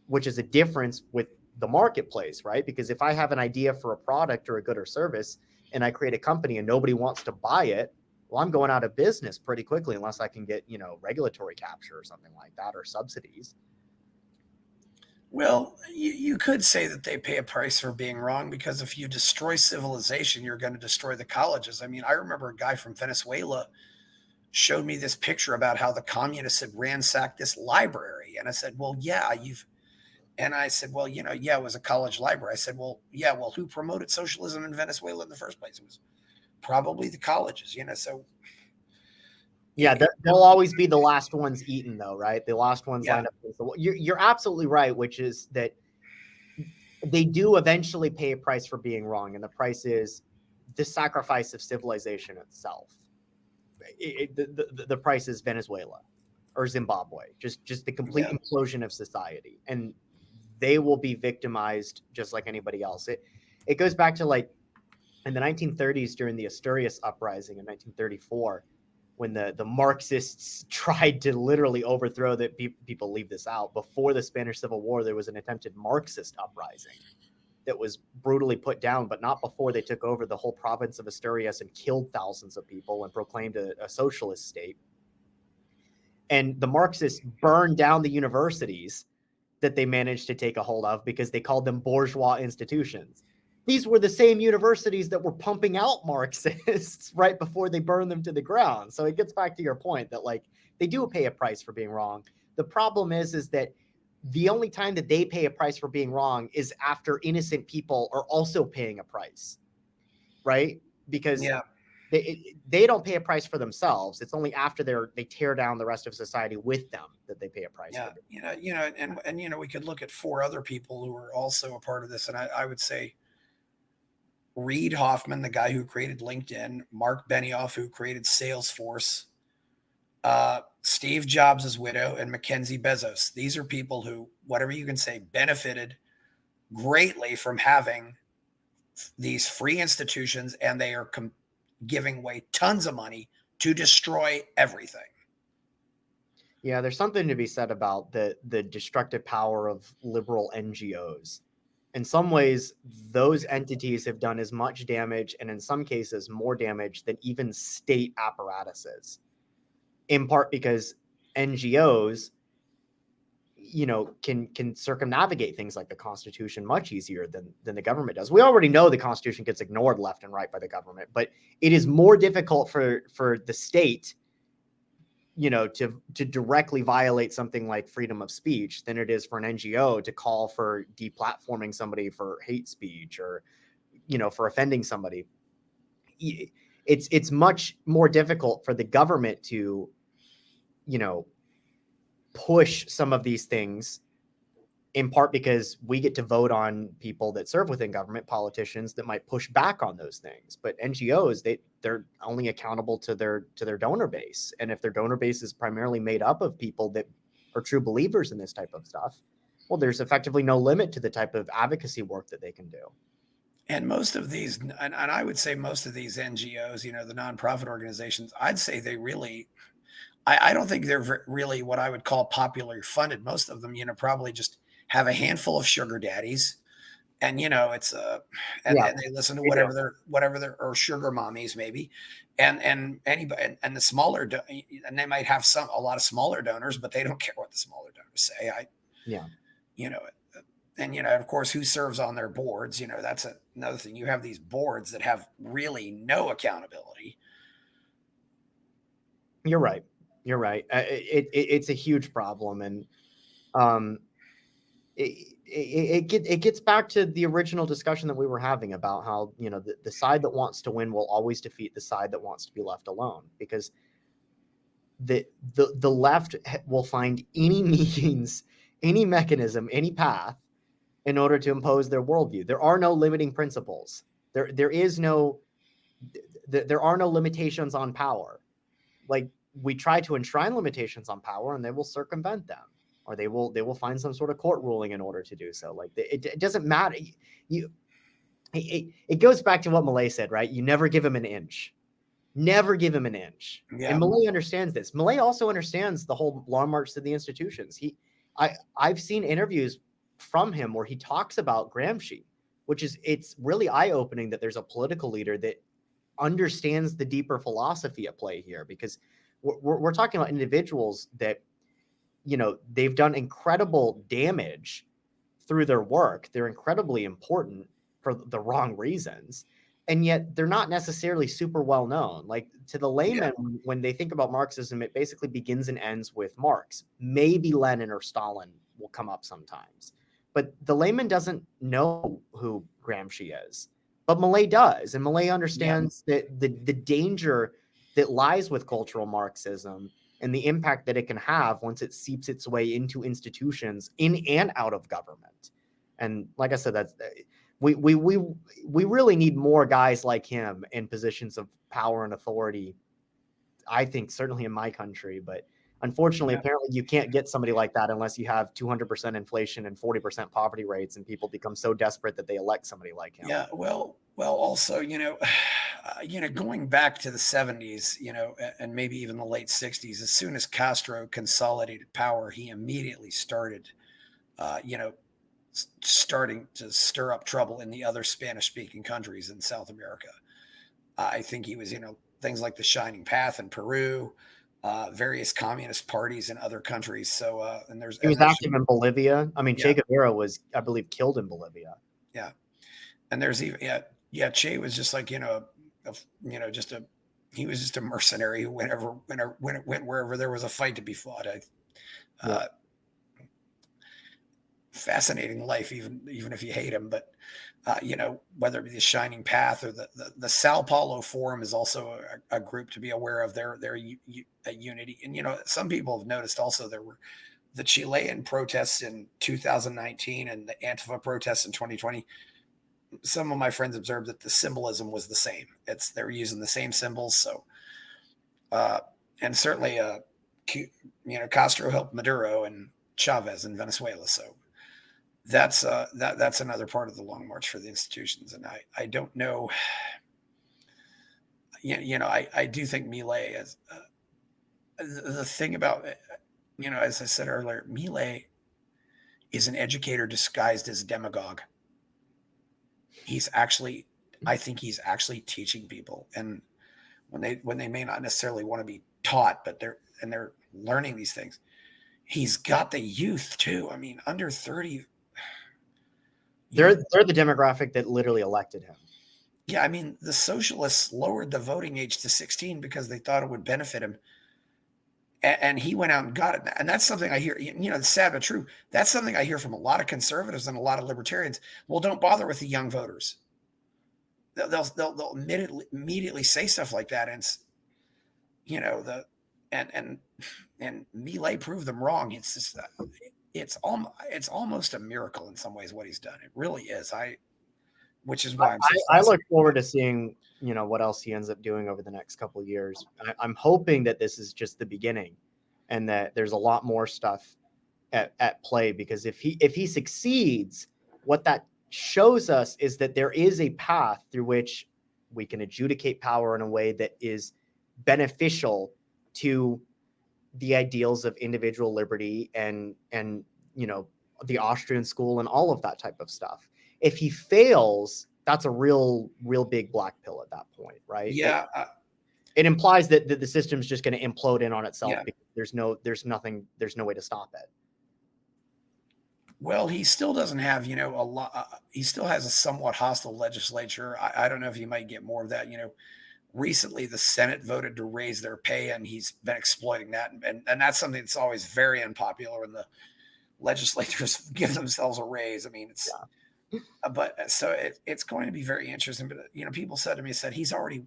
which is a difference with the marketplace, right? Because if I have an idea for a product or a good or service and I create a company and nobody wants to buy it, well, I'm going out of business pretty quickly unless I can get, regulatory capture or something like that, or subsidies. Well, you could say that they pay a price for being wrong, because if you destroy civilization, you're going to destroy the colleges. I mean, I remember a guy from Venezuela showed me this picture about how the communists had ransacked this library. And I said, well, yeah, and I said, well, yeah, it was a college library. I said, well, yeah, well, who promoted socialism in Venezuela in the first place? It was probably the colleges, so. Yeah, they'll always be the last ones eaten, though, right? The last ones Yeah. lined up. You're absolutely right, which is that they do eventually pay a price for being wrong, and the price is the sacrifice of civilization itself. The price is Venezuela or Zimbabwe, just the complete implosion of society, and they will be victimized just like anybody else. It goes back to, like, in the 1930s during the Asturias uprising in 1934. When the Marxists tried to literally overthrow, that people leave this out, before the Spanish Civil War, there was an attempted Marxist uprising that was brutally put down, but not before they took over the whole province of Asturias and killed thousands of people and proclaimed a socialist state. And the Marxists burned down the universities that they managed to take a hold of because they called them bourgeois institutions. These were the same universities that were pumping out Marxists right before they burned them to the ground. So it gets back to your point that, like, they do pay a price for being wrong. The problem is that the only time that they pay a price for being wrong is after innocent people are also paying a price, right? Because they don't pay a price for themselves. It's only after they tear down the rest of society with them that they pay a price. Yeah, and we could look at 4 other people who are also a part of this, and I would say Reid Hoffman, the guy who created LinkedIn, Mark Benioff, who created Salesforce, Steve Jobs' widow, and Mackenzie Bezos. These are people who, whatever you can say, benefited greatly from having these free institutions, and they are giving away tons of money to destroy everything. Yeah, there's something to be said about the destructive power of liberal NGOs. In some ways, those entities have done as much damage, and in some cases more damage, than even state apparatuses. In part because NGOs, can circumnavigate things like the Constitution much easier than the government does. We already know the Constitution gets ignored left and right by the government, but it is more difficult for the state, to directly violate something like freedom of speech than it is for an NGO to call for deplatforming somebody for hate speech or, for offending somebody. It's much more difficult for the government to, push some of these things, in part because we get to vote on people that serve within government, politicians that might push back on those things. But NGOs, they're only accountable to their donor base. And if their donor base is primarily made up of people that are true believers in this type of stuff, well, there's effectively no limit to the type of advocacy work that they can do. And most of these, and I would say most of these NGOs, the nonprofit organizations, I'd say they really, I don't think they're really what I would call popularly funded. Most of them, probably just have a handful of sugar daddies, and it's and they listen to whatever their or sugar mommies maybe, and anybody, and the smaller, and they might have a lot of smaller donors, but they don't care what the smaller donors say. And of course, who serves on their boards? That's another thing. You have these boards that have really no accountability. You're right. It's a huge problem, and it gets back to the original discussion that we were having about how, the side that wants to win will always defeat the side that wants to be left alone, because the left will find any means, any mechanism, any path in order to impose their worldview. There are no limiting principles. There are no limitations on power. Like, we try to enshrine limitations on power, and they will circumvent them, or they will find some sort of court ruling in order to do so. Like, it doesn't matter. it goes back to what Millay said, right? You never give him an inch. Never give him an inch. Yeah. And Millay understands this. Millay also understands the whole long march to the institutions. I've seen interviews from him where he talks about Gramsci, which is, it's really eye-opening that there's a political leader that understands the deeper philosophy at play here, because we're talking about individuals that, you know, they've done incredible damage through their work. They're incredibly important for the wrong reasons, and yet they're not necessarily super well known. Like, to the layman, when they think about Marxism, it basically begins and ends with Marx. Maybe Lenin or Stalin will come up sometimes, but the layman doesn't know who Gramsci is. But Millay does, and Millay understands that the danger that lies with cultural Marxism and the impact that it can have once it seeps its way into institutions in and out of government. And like I said, that's we really need more guys like him in positions of power and authority. I think certainly in my country, but unfortunately, apparently you can't get somebody like that unless you have 200% inflation and 40% poverty rates, and people become so desperate that they elect somebody like him. Yeah. Well, also, going back to the 70s, and maybe even the late 60s, as soon as Castro consolidated power, he immediately started, starting to stir up trouble in the other Spanish-speaking countries in South America. I think he was, things like the Shining Path in Peru, various communist parties in other countries. So, he was active in Bolivia. I mean, Che Guevara was, I believe, killed in Bolivia. Yeah. And there's even, Che was just like, he was just a mercenary who went wherever there was a fight to be fought. Fascinating life, even if you hate him. But whether it be the Shining Path or the Sao Paulo Forum is also a group to be aware of, their unity. And some people have noticed also there were the Chilean protests in 2019 and the Antifa protests in 2020. Some of my friends observed that the symbolism was the same. They were using the same symbols. So, and certainly, Castro helped Maduro and Chavez in Venezuela. So that's another part of the long march for the institutions. And I don't know, I do think Milei is the thing about, as I said earlier, Milei is an educator disguised as a demagogue. I think he's actually teaching people, and when they may not necessarily want to be taught, but they're learning these things. He's got the youth too. I mean, under 30. They're the demographic that literally elected him. Yeah, I mean, the socialists lowered the voting age to 16 because they thought it would benefit him. And he went out and got it. And that's something I hear, it's sad but true. That's something I hear from a lot of conservatives and a lot of libertarians. Well, don't bother with the young voters. They'll immediately say stuff like that. And, and Milei proved them wrong. It's just, it's almost a miracle in some ways what he's done. It really is. Which is why I look forward to seeing, what else he ends up doing over the next couple of years. I'm hoping that this is just the beginning and that there's a lot more stuff at play, because if he succeeds, what that shows us is that there is a path through which we can adjudicate power in a way that is beneficial to the ideals of individual liberty and the Austrian school and all of that type of stuff. If he fails, that's a real big black pill at that point, right? Yeah. It implies that the system's just going to implode in on itself because there's no way to stop it. Well, he still doesn't have, a lot. He still has a somewhat hostile legislature. I don't know if he might get more of that. Recently the Senate voted to raise their pay, and he's been exploiting that. And that's something that's always very unpopular when the legislators give themselves a raise. I mean, it's, but so it's going to be very interesting. But, people said to me,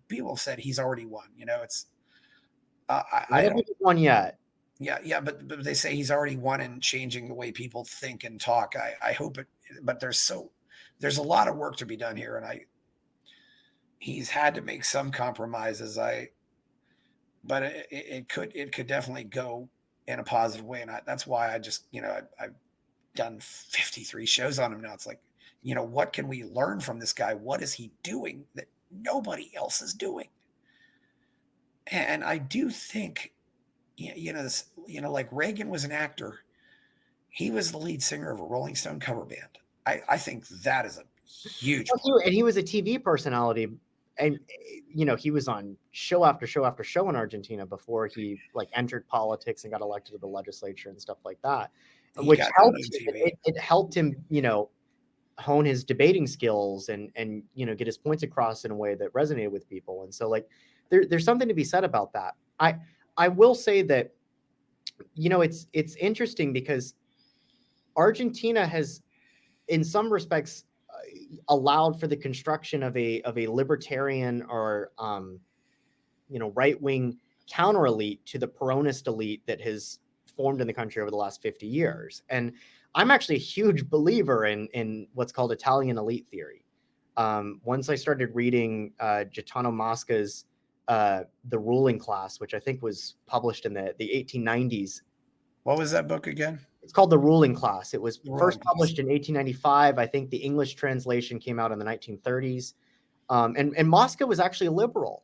people have said he's already won. It's, I don't think he's won yet. Yeah. But they say he's already won in changing the way people think and talk. I hope it, but there's a lot of work to be done here. And he's had to make some compromises. But it could definitely go in a positive way. And that's why I just, I've done 53 shows on him now. It's like, what can we learn from this guy? What is he doing that nobody else is doing? And I do think, like Reagan was an actor. He was the lead singer of a Rolling Stone cover band. I think that is a huge point. And he was a TV personality. And, he was on show after show after show in Argentina before he entered politics and got elected to the legislature and stuff like that, which helped. It helped him, hone his debating skills and get his points across in a way that resonated with people. And so there's something to be said about that. I will say that, it's interesting because Argentina has, in some respects, allowed for the construction of a libertarian or right-wing counter elite to the Peronist elite that has formed in the country over the last 50 years. And I'm actually a huge believer in what's called Italian elite theory. Once I started reading Gaetano Mosca's The Ruling Class, which I think was published in the 1890s. What was that book again? It's called The Ruling Class. It was first published in 1895. I think the English translation came out in the 1930s. And Mosca was actually a liberal.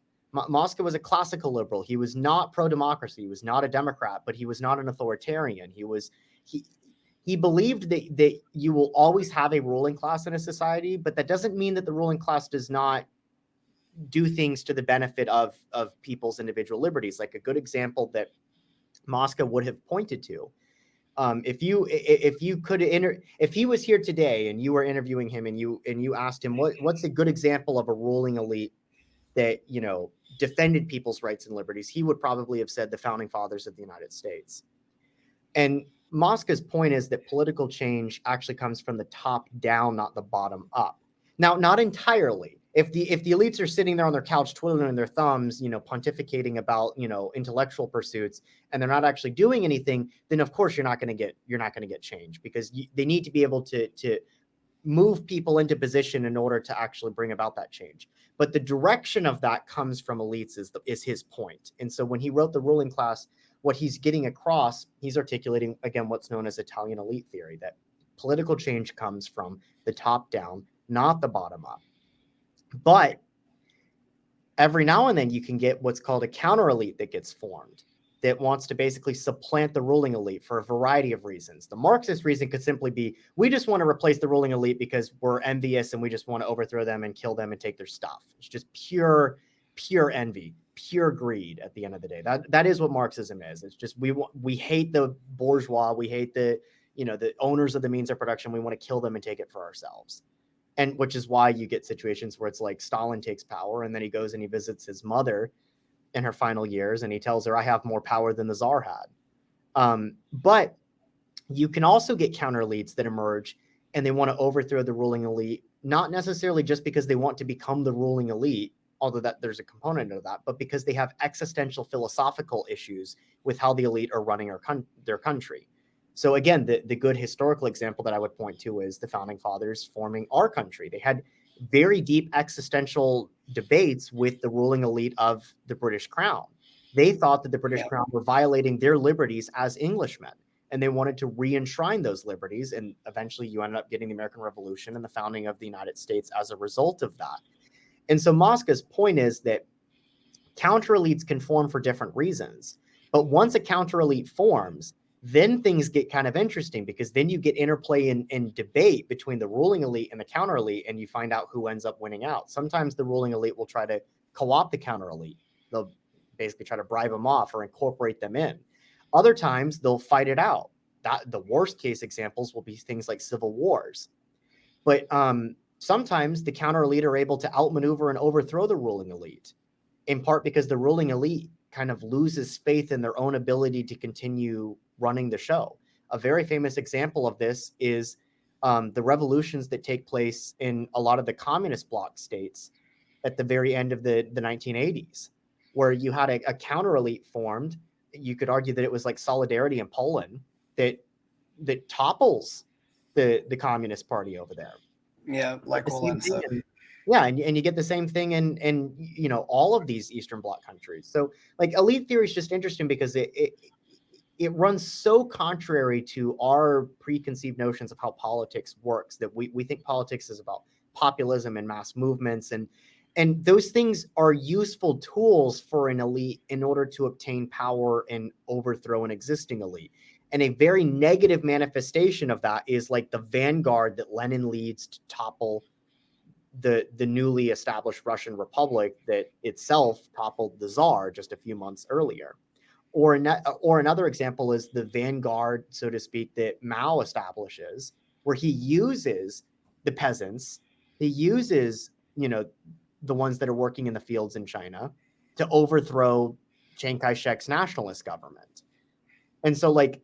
Mosca was a classical liberal. He was not pro-democracy. He was not a Democrat, but he was not an authoritarian. He believed that you will always have a ruling class in a society, but that doesn't mean that the ruling class does not do things to the benefit of people's individual liberties. Like a good example that Mosca would have pointed to. If he was here today and you were interviewing him and you asked him what's a good example of a ruling elite that defended people's rights and liberties, he would probably have said the founding fathers of the United States. And Mosca's point is that political change actually comes from the top down, not the bottom up. Now, not entirely. If the elites are sitting there on their couch twiddling their thumbs, pontificating about intellectual pursuits, and they're not actually doing anything, then of course you're not going to get change, because they need to be able to move people into position in order to actually bring about that change. But the direction of that comes from elites is his point. And so when he wrote The Ruling Class, what he's getting across, he's articulating again what's known as Italian elite theory, that political change comes from the top down, not the bottom up. But every now and then you can get what's called a counter elite that gets formed that wants to basically supplant the ruling elite for a variety of reasons. The Marxist reason could simply be, we just want to replace the ruling elite because we're envious and we just want to overthrow them and kill them and take their stuff. It's just pure envy, pure greed at the end of the day. That is what Marxism is. It's just we hate the bourgeois, we hate the owners of the means of production. We want to kill them and take it for ourselves. And which is why you get situations where it's like Stalin takes power and then he goes and he visits his mother in her final years and he tells her, I have more power than the Tsar had. But you can also get counter elites that emerge and they want to overthrow the ruling elite, not necessarily just because they want to become the ruling elite, although that there's a component of that, but because they have existential philosophical issues with how the elite are running their country. So again, the good historical example that I would point to is the founding fathers forming our country. They had very deep existential debates with the ruling elite of the British Crown. They thought that the British Crown were violating their liberties as Englishmen, and they wanted to re-enshrine those liberties. And eventually you ended up getting the American Revolution and the founding of the United States as a result of that. And so Mosca's point is that counter elites can form for different reasons. But once a counter elite forms, then things get kind of interesting, because then you get interplay and debate between the ruling elite and the counter elite, and you find out who ends up winning out. Sometimes the ruling elite will try to co-opt the counter elite. They'll basically try to bribe them off or incorporate them in. Other times they'll fight it out. The worst case examples will be things like civil wars. But sometimes the counter elite are able to outmaneuver and overthrow the ruling elite, in part because the ruling elite kind of loses faith in their own ability to continue running the show. A very famous example of this is the revolutions that take place in a lot of the communist bloc states at the very end of the 1980s, where you had a counter elite formed. You could argue that it was like Solidarity in Poland that topples the Communist Party over there. Yeah, like Walesa. Yeah, and you get the same thing in all of these Eastern Bloc countries. So like elite theory is just interesting because it it runs so contrary to our preconceived notions of how politics works, that we think politics is about populism and mass movements, and those things are useful tools for an elite in order to obtain power and overthrow an existing elite. And a very negative manifestation of that is like the vanguard that Lenin leads to topple the newly established Russian Republic that itself toppled the Tsar just a few months earlier. Or another example is the vanguard, so to speak, that Mao establishes, where he uses the peasants, he uses, the ones that are working in the fields in China to overthrow Chiang Kai-shek's nationalist government. And so, like,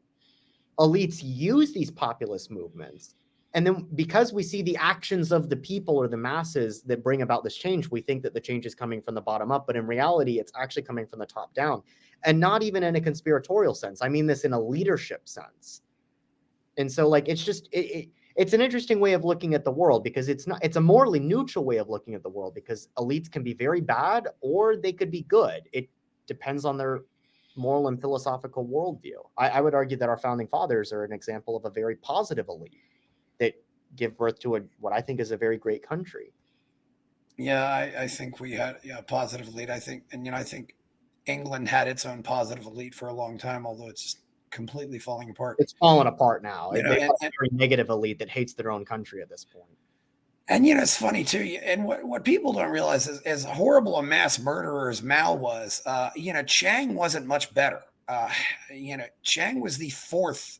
elites use these populist movements. And then because we see the actions of the people or the masses that bring about this change, we think that the change is coming from the bottom up. But in reality, it's actually coming from the top down, and not even in a conspiratorial sense. I mean this in a leadership sense. And so, like, it's just, it's an interesting way of looking at the world, because it's a morally neutral way of looking at the world, because elites can be very bad or they could be good. It depends on their moral and philosophical worldview. I would argue that our founding fathers are an example of a very positive elite that give birth to what I think is a very great country. Yeah, I think we had a positive elite. I think England had its own positive elite for a long time, although it's just completely falling apart. It's falling apart now. You know, they have a very negative elite that hates their own country at this point. And it's funny too. And what people don't realize is, as horrible a mass murderer as Mao was, Chiang wasn't much better. Chiang was the fourth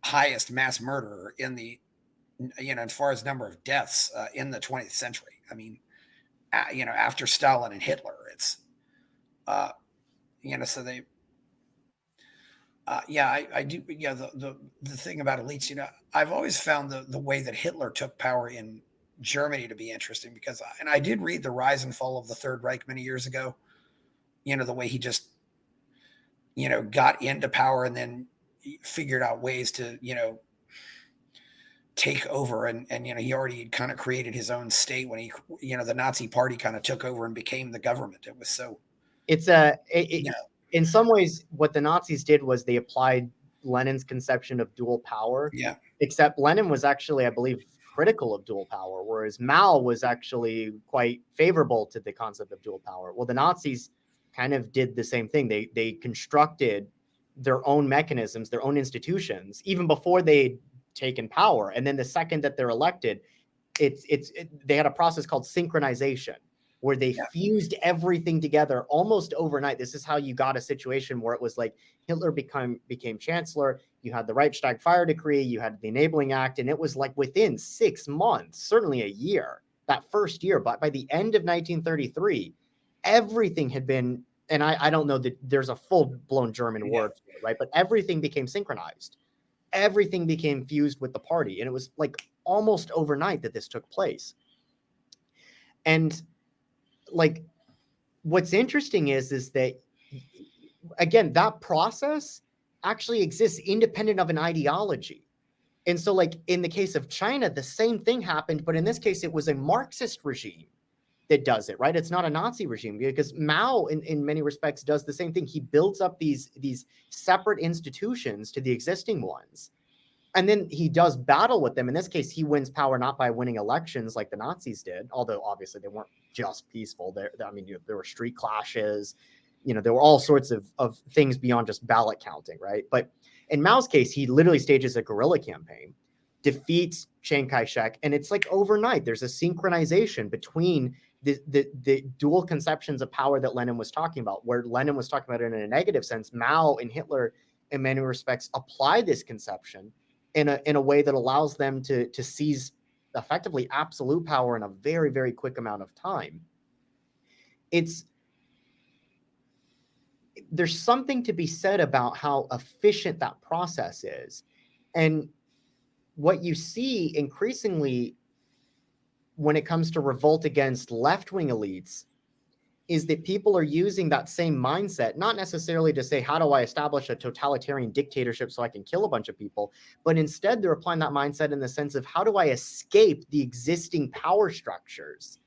highest mass murderer in the, as far as number of deaths in the 20th century. I mean, after Stalin and Hitler, it's, so they. I do. Yeah, the thing about elites, I've always found the way that Hitler took power in Germany to be interesting, because, and I did read The Rise and Fall of the Third Reich many years ago. The way he just, got into power and then figured out ways to, take over, and he already kind of created his own state when he, the Nazi Party kind of took over and became the government. It was so. It's in some ways, what the Nazis did was they applied Lenin's conception of dual power. Yeah. Except Lenin was actually, I believe, critical of dual power, whereas Mao was actually quite favorable to the concept of dual power. Well, the Nazis kind of did the same thing. They constructed their own mechanisms, their own institutions, even before they'd taken power. And then the second that they're elected, they had a process called synchronization, where they fused everything together almost overnight. This is how you got a situation where it was like Hitler became chancellor, you had the Reichstag fire decree, you had the Enabling Act, and it was like within 6 months, certainly a year, that first year. But by the end of 1933, everything had been, and I don't know that there's a full-blown German word for it, right? But everything became synchronized. Everything became fused with the party. And it was like almost overnight that this took place. And like, what's interesting is that, again, that process actually exists independent of an ideology. And so, like, in the case of China, the same thing happened, but in this case, it was a Marxist regime that does it, right? It's not a Nazi regime, because Mao, in many respects, does the same thing. He builds up these separate institutions to the existing ones, and then he does battle with them. In this case, he wins power not by winning elections like the Nazis did, although obviously they weren't just peaceful. There were street clashes, there were all sorts of things beyond just ballot counting, right? But in Mao's case, he literally stages a guerrilla campaign, defeats Chiang Kai-shek, and it's like overnight. There's a synchronization between the dual conceptions of power that Lenin was talking about, where Lenin was talking about it in a negative sense. Mao and Hitler, in many respects, apply this conception in a way that allows them to seize effectively absolute power in a very, very quick amount of time. There's something to be said about how efficient that process is. And what you see increasingly when it comes to revolt against left-wing elites is that people are using that same mindset, not necessarily to say, how do I establish a totalitarian dictatorship so I can kill a bunch of people, but instead they're applying that mindset in the sense of, how do I escape the existing power structures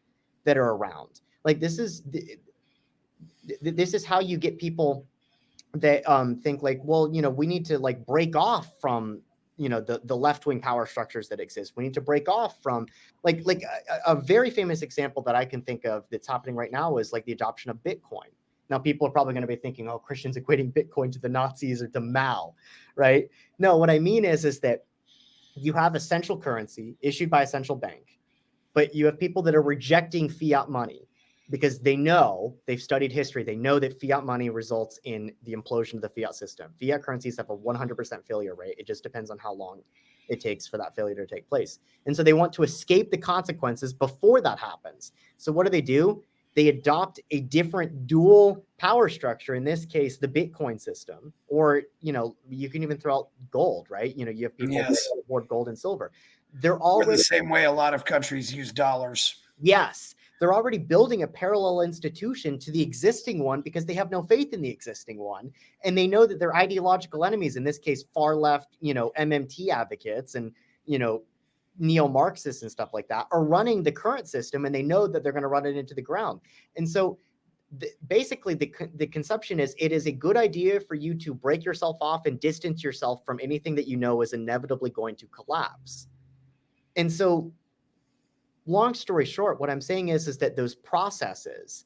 that are around? Like, this is how you get people that think like, well, we need to like break off from the left-wing power structures that exist. We need to break off from like a very famous example that I can think of that's happening right now is like the adoption of Bitcoin. Now people are probably going to be thinking, oh, Christians equating Bitcoin to the Nazis or to Mao, right? No, what I mean is that you have a central currency issued by a central bank, but you have people that are rejecting fiat money because they've studied history. They know that fiat money results in the implosion of the fiat system. Fiat currencies have a 100% failure rate. It just depends on how long it takes for that failure to take place. And so they want to escape the consequences before that happens. So what do? They adopt a different dual power structure, in this case, the Bitcoin system, or, you can even throw out gold, right? You have people that support gold and silver. They're already the same way a lot of countries use dollars. Yes, they're already building a parallel institution to the existing one because they have no faith in the existing one. And they know that their ideological enemies, in this case, far left, MMT advocates and, neo-Marxists and stuff like that, are running the current system, and they know that they're going to run it into the ground. And so basically the conception is it is a good idea for you to break yourself off and distance yourself from anything that you know is inevitably going to collapse. And so, long story short, what I'm saying is that those processes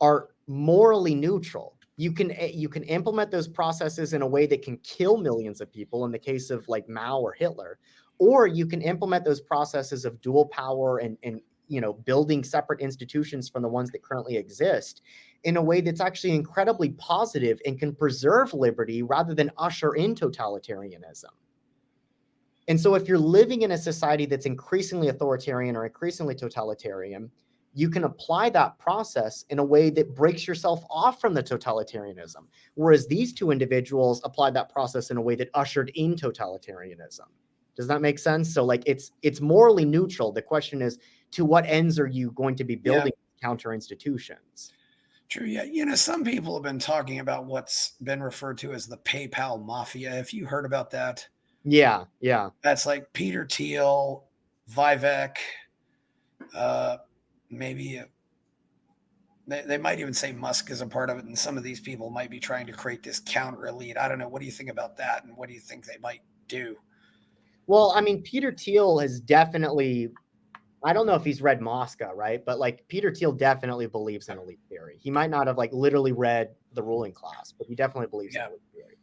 are morally neutral. You can implement those processes in a way that can kill millions of people in the case of like Mao or Hitler, or you can implement those processes of dual power and building separate institutions from the ones that currently exist in a way that's actually incredibly positive and can preserve liberty rather than usher in totalitarianism. And so if you're living in a society that's increasingly authoritarian or increasingly totalitarian, you can apply that process in a way that breaks yourself off from the totalitarianism. Whereas these two individuals applied that process in a way that ushered in totalitarianism. Does that make sense? So like it's morally neutral. The question is, to what ends are you going to be building counter institutions? True. Yeah. Some people have been talking about what's been referred to as the PayPal mafia. Have you heard about that? Yeah. That's like Peter Thiel, Vivek, maybe they might even say Musk is a part of it, and some of these people might be trying to create this counter elite. I don't know. What do you think about that, and what do you think they might do? Well, I mean, Peter Thiel has definitely, I don't know if he's read Mosca, right? But like Peter Thiel definitely believes in elite theory. He might not have like literally read The Ruling Class, but he definitely believes in elite theory.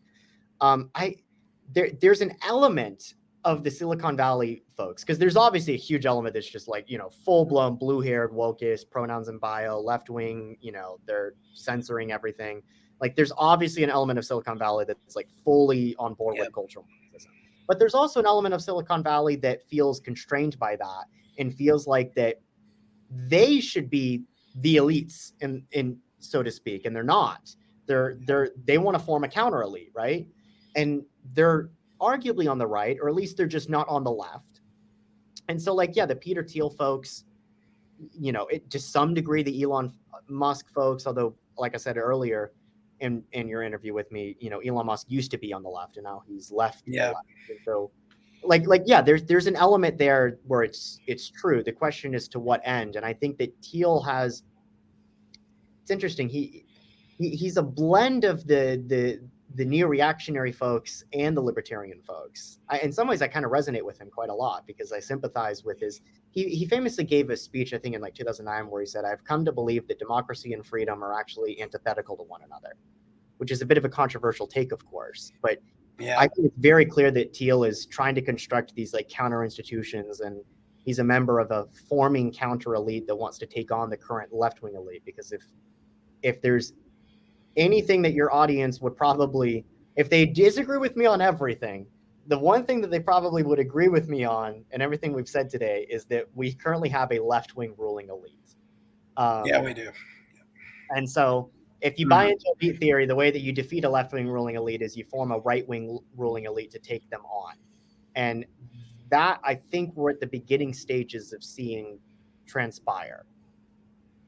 There's an element of the Silicon Valley folks, because there's obviously a huge element that's just like, full-blown blue-haired, wokeist, pronouns in bio, left-wing, they're censoring everything. Like there's obviously an element of Silicon Valley that's like fully on board with cultural Marxism. But there's also an element of Silicon Valley that feels constrained by that and feels like that they should be the elites in so to speak, and they're not. They want to form a counter elite, right? And they're arguably on the right, or at least they're just not on the left. And so like, the Peter Thiel folks, to some degree, the Elon Musk folks, although like I said earlier in your interview with me, Elon Musk used to be on the left and now he's left. The left. And so there's an element there where it's true. The question is to what end? And I think that Thiel it's interesting. He's a blend of the neo-reactionary folks and the libertarian folks. In some ways, I kind of resonate with him quite a lot because I sympathize with he famously gave a speech, I think in like 2009, where he said, "I've come to believe that democracy and freedom are actually antithetical to one another," which is a bit of a controversial take, of course. But I think it's very clear that Thiel is trying to construct these like counter institutions, and he's a member of a forming counter elite that wants to take on the current left-wing elite. Because if there's anything that your audience would probably, if they disagree with me on everything, the one thing that they probably would agree with me on, and everything we've said today, is that we currently have a left-wing ruling elite. We do. And so if you buy into elite theory, the way that you defeat a left-wing ruling elite is you form a right-wing ruling elite to take them on. And that, I think, we're at the beginning stages of seeing transpire.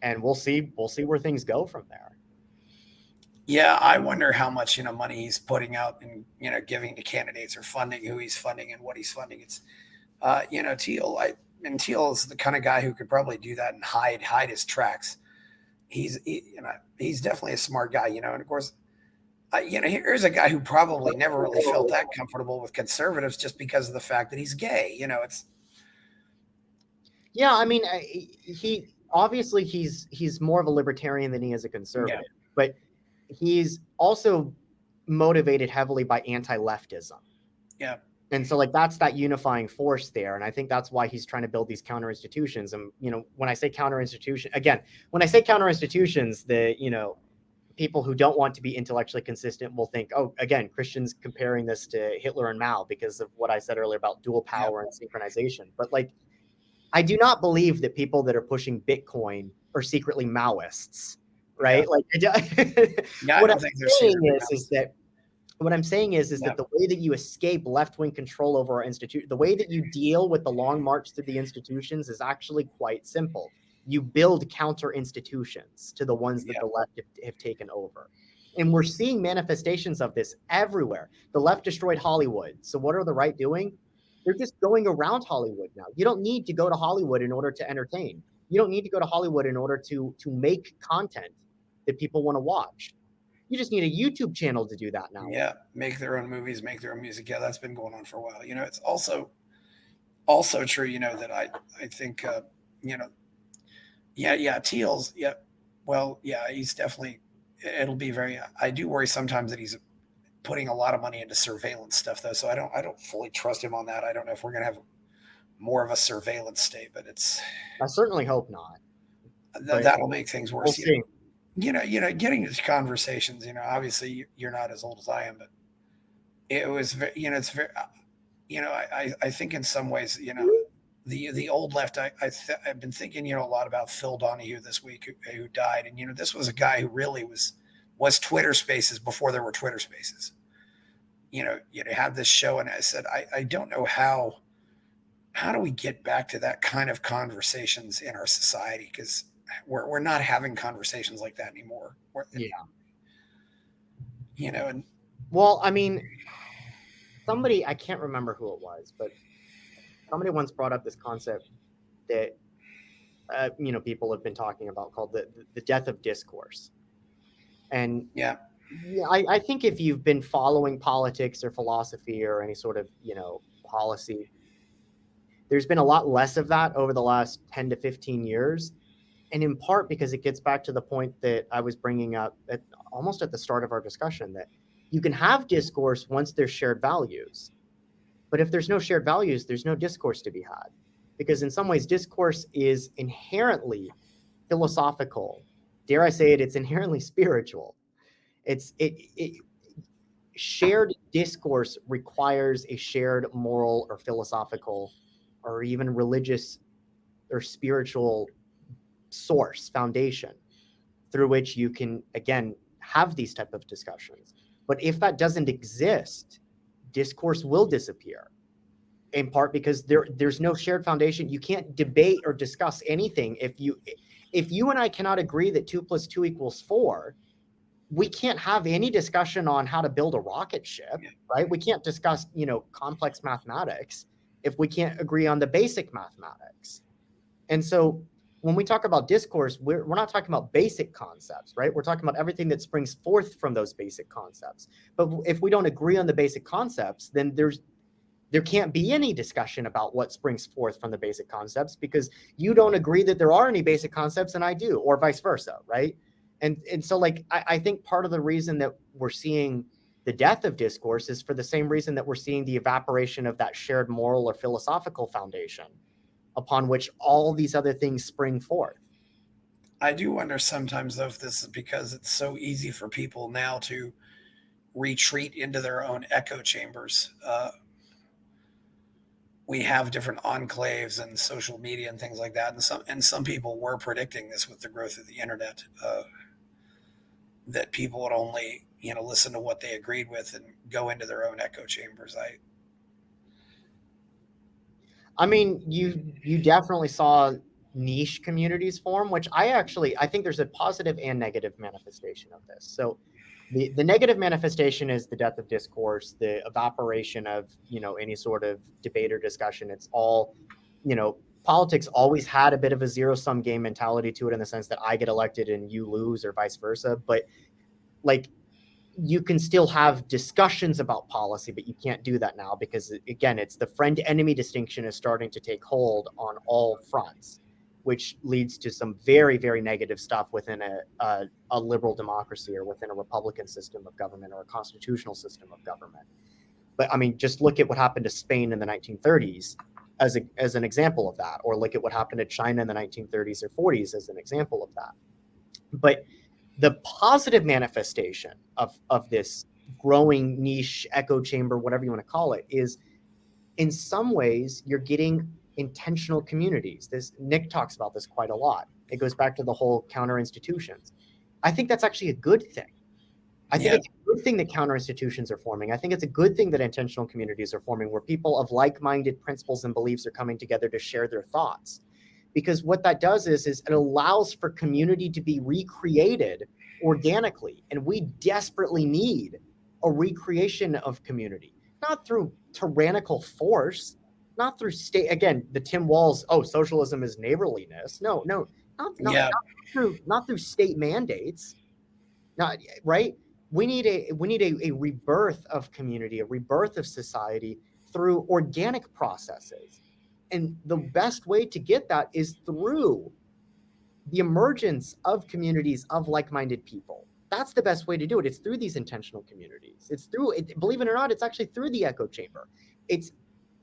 And we'll see where things go from there. Yeah, I wonder how much money he's putting out and giving to candidates, or funding, who he's funding and what he's funding. It's Thiel. Thiel is the kind of guy who could probably do that and hide his tracks. He's definitely a smart guy, and of course, Here's a guy who probably never really felt that comfortable with conservatives just because of the fact that he's gay. It's Yeah, I mean, he obviously he's more of a libertarian than he is a conservative, but he's also motivated heavily by anti-leftism. Yeah. And so like that's that unifying force there. And I think that's why he's trying to build these counter institutions. And, when I say counter institutions, the, people who don't want to be intellectually consistent will think, oh, again, Christians comparing this to Hitler and Mao because of what I said earlier about dual power and synchronization. But like, I do not believe that people that are pushing Bitcoin are secretly Maoists, right? Yeah. Like, I don't think they're secretly that what I'm saying is that the way that you escape left-wing control over our institution, the way that you deal with the long march through the institutions is actually quite simple. You build counter institutions to the ones that the left have taken over. And we're seeing manifestations of this everywhere. The left destroyed Hollywood. So what are the right doing? They're just going around Hollywood now. You don't need to go to Hollywood in order to entertain. You don't need to go to Hollywood in order to make content that people want to watch. You just need a YouTube channel to do that now. Yeah, make their own movies, make their own music. Yeah, that's been going on for a while. It's also true, that I think, Teal's, well, yeah, he's definitely, it'll be very, I do worry sometimes that he's putting a lot of money into surveillance stuff though. So I don't fully trust him on that. I don't know if we're going to have more of a surveillance state, but I certainly hope not. That'll make things worse. We'll see. Getting into conversations, obviously you're not as old as I am, but it was, it's very, I think in some ways, the old left, I've been thinking, a lot about Phil Donahue this week who died. And, this was a guy who really was Twitter Spaces before there were Twitter Spaces. You had this show, and I said, I don't know how do we get back to that kind of conversations in our society? Because we're not having conversations like that anymore. And well, I mean, somebody, I can't remember who it was, but somebody once brought up this concept that people have been talking about called the death of discourse. And I think if you've been following politics or philosophy or any sort of policy, there's been a lot less of that over the last 10 to 15 years. And in part because it gets back to the point that I was bringing up almost at the start of our discussion, that you can have discourse once there's shared values. But if there's no shared values, there's no discourse to be had. Because in some ways, discourse is inherently philosophical. Dare I say it, it's inherently spiritual. Shared discourse requires a shared moral or philosophical or even religious or spiritual source, foundation, through which you can, again, have these type of discussions. But if that doesn't exist, discourse will disappear, in part because there's no shared foundation. You can't debate or discuss anything. If you and I cannot agree that 2 + 2 = 4, we can't have any discussion on how to build a rocket ship, right? We can't discuss, complex mathematics if we can't agree on the basic mathematics. And so when we talk about discourse, we're not talking about basic concepts, right? We're talking about everything that springs forth from those basic concepts. But if we don't agree on the basic concepts, then there can't be any discussion about what springs forth from the basic concepts, because you don't agree that there are any basic concepts and I do, or vice versa, right? And so like, I think part of the reason that we're seeing the death of discourse is for the same reason that we're seeing the evaporation of that shared moral or philosophical foundation upon which all these other things spring forth. I do wonder sometimes, though, if this is because it's so easy for people now to retreat into their own echo chambers. We have different enclaves and social media and things like that. And some people were predicting this with the growth of the internet, that people would only, listen to what they agreed with and go into their own echo chambers. I mean, you definitely saw niche communities form, which I think there's a positive and negative manifestation of this. So the negative manifestation is the death of discourse, the evaporation of, any sort of debate or discussion. It's all, politics always had a bit of a zero-sum game mentality to it, in the sense that I get elected and you lose, or vice versa. But like, you can still have discussions about policy, but you can't do that now because, again, it's the friend-enemy distinction is starting to take hold on all fronts, which leads to some very, very negative stuff within a liberal democracy or within a Republican system of government or a constitutional system of government. But I mean, just look at what happened to Spain in the 1930s as an example of that, or look at what happened to China in the 1930s or 40s as an example of that. But the positive manifestation of this growing niche echo chamber, whatever you want to call it, is in some ways you're getting intentional communities. Nick talks about this quite a lot. It goes back to the whole counter institutions. I think that's actually a good thing. I think it's a good thing that counter institutions are forming. I think it's a good thing that intentional communities are forming where people of like-minded principles and beliefs are coming together to share their thoughts. Because what that does is it allows for community to be recreated organically. And we desperately need a recreation of community, not through tyrannical force, not through state. Again, the Tim Walz, socialism is neighborliness. No, not through state mandates. Not right. We need a rebirth of community, a rebirth of society through organic processes. And the best way to get that is through the emergence of communities of like-minded people. That's the best way to do it. It's through these intentional communities. It's through it, believe it or not, it's actually through the echo chamber.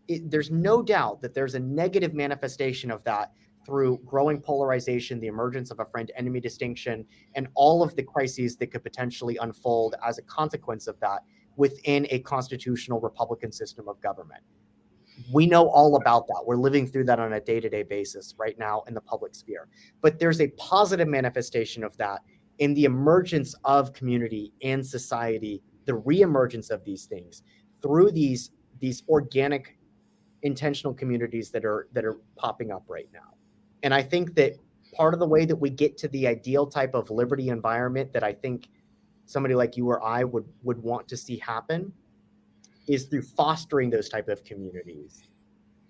There's no doubt that there's a negative manifestation of that through growing polarization, the emergence of a friend-enemy distinction, and all of the crises that could potentially unfold as a consequence of that within a constitutional Republican system of government. We know all about that. We're living through that on a day-to-day basis right now in the public sphere. But there's a positive manifestation of that in the emergence of community and society, the reemergence of these things through these organic, intentional communities that are popping up right now. And I think that part of the way that we get to the ideal type of liberty environment that I think somebody like you or I would want to see happen is through fostering those type of communities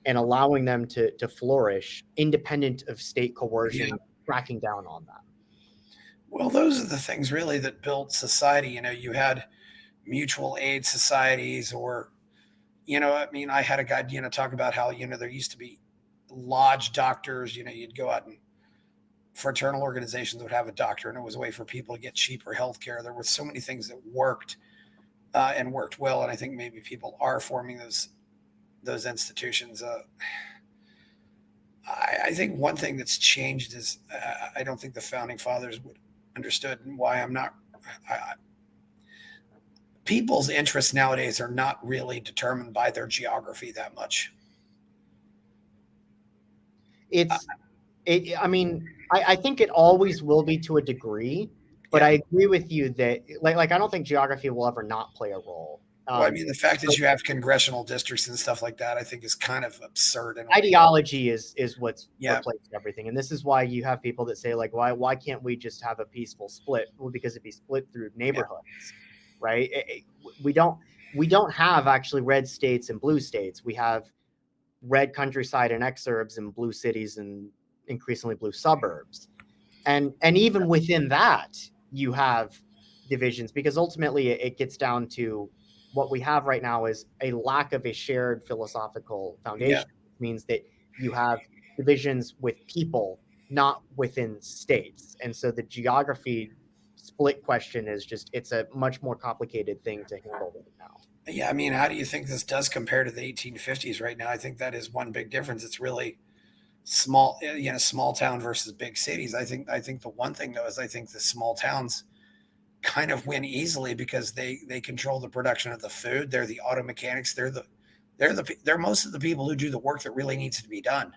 and allowing them to flourish independent of state coercion, cracking down on them. Well, those are the things really that built society. You had mutual aid societies or, I had a guy, talk about how, there used to be lodge doctors, you'd go out and fraternal organizations would have a doctor and it was a way for people to get cheaper healthcare. There were so many things that worked and worked well. And I think maybe people are forming those institutions. I think one thing that's changed is I don't think the founding fathers would understood why people's interests nowadays are not really determined by their geography that much. I think it always will be to a degree, but I agree with you that like I don't think geography will ever not play a role. Well, the fact that you have congressional districts and stuff like that, I think is kind of absurd. Ideology is what's replaced everything. And this is why you have people that say like, why can't we just have a peaceful split? Well, because it'd be split through neighborhoods, right? We don't have actually red states and blue states. We have red countryside and exurbs and blue cities and increasingly blue suburbs. And even within that, you have divisions because ultimately it gets down to what we have right now is a lack of a shared philosophical foundation. It means that you have divisions with people, not within states. And so the geography split question is it's a much more complicated thing to handle right now. Yeah, how do you think this does compare to the 1850s right now? I think that is one big difference. It's really small town versus big cities. I think the one thing though is I think the small towns kind of win easily because they control the production of the food. They're the auto mechanics. They're most of the people who do the work that really needs to be done.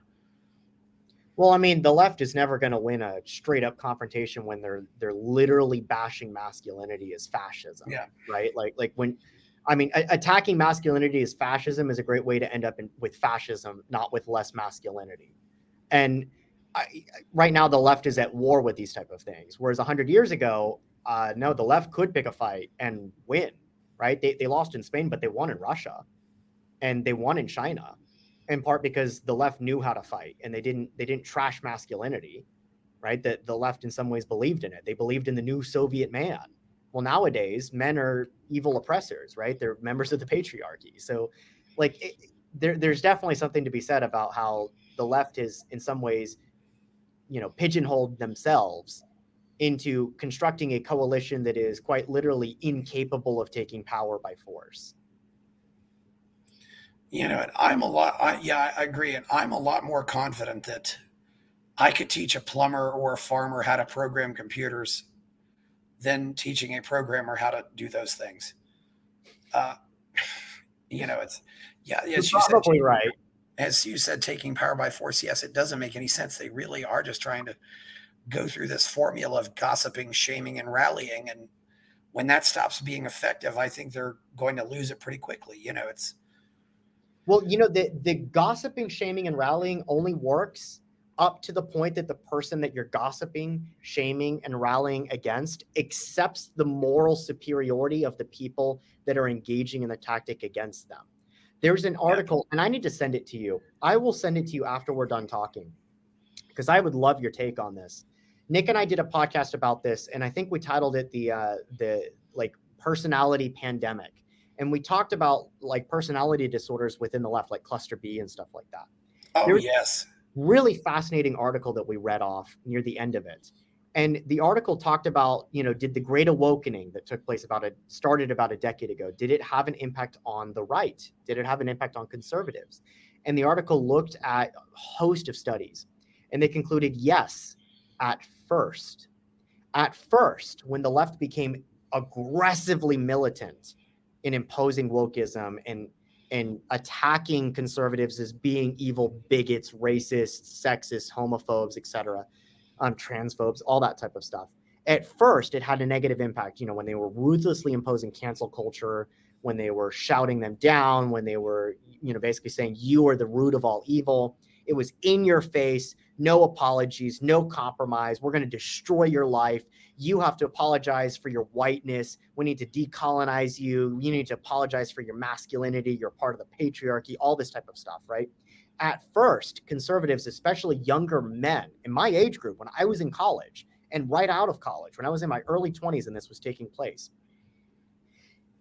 Well, the left is never going to win a straight up confrontation when they're literally bashing masculinity as fascism. Yeah. Right. Like when, attacking masculinity as fascism is a great way to end up with fascism, not with less masculinity. And right now the left is at war with these type of things. Whereas 100 years ago, no, the left could pick a fight and win, right? They lost in Spain, but they won in Russia and they won in China, in part because the left knew how to fight and they didn't trash masculinity, right? The left in some ways believed in it. They believed in the new Soviet man. Well, nowadays, men are evil oppressors, right? They're members of the patriarchy. So, like, there's definitely something to be said about how the left has, in some ways, pigeonholed themselves into constructing a coalition that is quite literally incapable of taking power by force. And I agree. And I'm a lot more confident that I could teach a plumber or a farmer how to program computers than teaching a programmer how to do those things. It's, yeah, You're probably right. As you said, taking power by force. Yes, it doesn't make any sense. They really are just trying to go through this formula of gossiping, shaming, and rallying. And when that stops being effective, I think they're going to lose it pretty quickly. It's. Well, the gossiping, shaming, and rallying only works up to the point that the person that you're gossiping, shaming, and rallying against accepts the moral superiority of the people that are engaging in the tactic against them. There's an article, and I need to send it to you. I will send it to you after we're done talking, because I would love your take on this. Nick and I did a podcast about this, and I think we titled it the personality pandemic. And we talked about like personality disorders within the left, like cluster B and stuff like that. Oh, yes. Really fascinating article that we read off near the end of it. And the article talked about, did the Great Awakening that took place started about a decade ago, did it have an impact on the right? Did it have an impact on conservatives? And the article looked at a host of studies, and they concluded, yes, at first, when the left became aggressively militant in imposing wokeism and attacking conservatives as being evil bigots, racists, sexists, homophobes, etc., transphobes, all that type of stuff. At first, it had a negative impact, when they were ruthlessly imposing cancel culture, when they were shouting them down, when they were, basically saying you are the root of all evil. It was in your face, no apologies, no compromise. We're going to destroy your life. You have to apologize for your whiteness. We need to decolonize you. You need to apologize for your masculinity. You're part of the patriarchy, all this type of stuff, right? At first, conservatives, especially younger men in my age group, when I was in college and right out of college, when I was in my early 20s and this was taking place,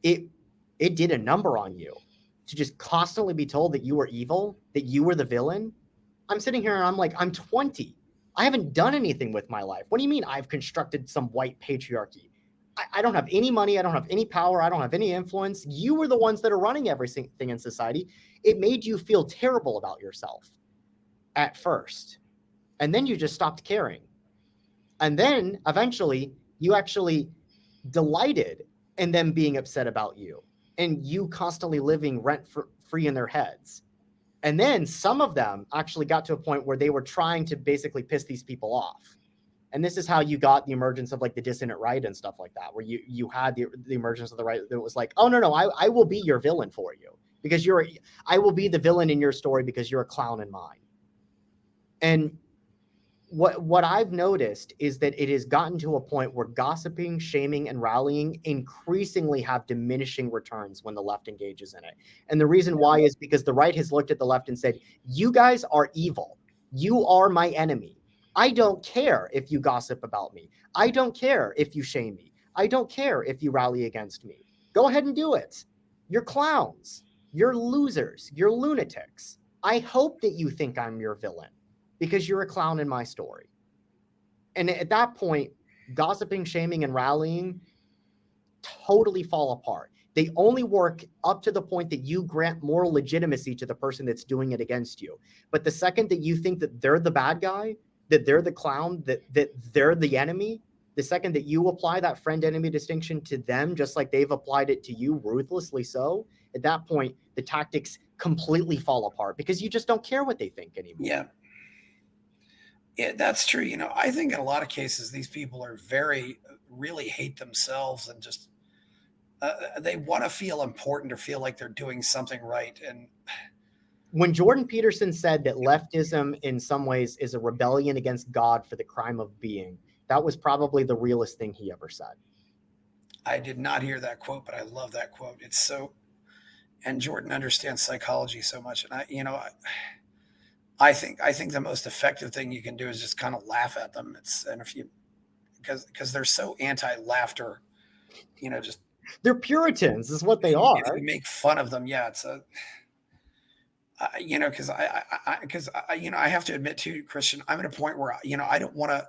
it did a number on you to just constantly be told that you were evil, that you were the villain. I'm sitting here and I'm like, I'm 20. I haven't done anything with my life. What do you mean I've constructed some white patriarchy? I don't have any money. I don't have any power. I don't have any influence. You were the ones that are running everything in society. It made you feel terrible about yourself at first. And then you just stopped caring. And then eventually you actually delighted in them being upset about you and you constantly living rent free in their heads. And then some of them actually got to a point where they were trying to basically piss these people off. And this is how you got the emergence of like the dissonant right and stuff like that, where you had the emergence of the right that was like, oh, no, I will be your villain for you because I will be the villain in your story because you're a clown in mine. And what I've noticed is that it has gotten to a point where gossiping, shaming, and rallying increasingly have diminishing returns when the left engages in it. And the reason why is because the right has looked at the left and said, you guys are evil. You are my enemy. I don't care if you gossip about me. I don't care if you shame me. I don't care if you rally against me. Go ahead and do it. You're clowns. You're losers. You're lunatics. I hope that you think I'm your villain, because you're a clown in my story. And at that point, gossiping, shaming, and rallying totally fall apart. They only work up to the point that you grant moral legitimacy to the person that's doing it against you. But the second that you think that they're the bad guy, that they're the clown, that they're the enemy, the second that you apply that friend-enemy distinction to them, just like they've applied it to you, ruthlessly so, at that point, the tactics completely fall apart because you just don't care what they think anymore. Yeah, that's true. I think in a lot of cases, these people are really hate themselves and just they want to feel important or feel like they're doing something right. And when Jordan Peterson said that leftism in some ways is a rebellion against God for the crime of being, that was probably the realest thing he ever said. I did not hear that quote, but I love that quote. It's so, and Jordan understands psychology so much. And I think the most effective thing you can do is just kind of laugh at them. Because they're so anti-laughter. just they're Puritans, is what they are. You make fun of them. Yeah, it's a. Because I have to admit too, Christian, I'm at a point where I don't want to.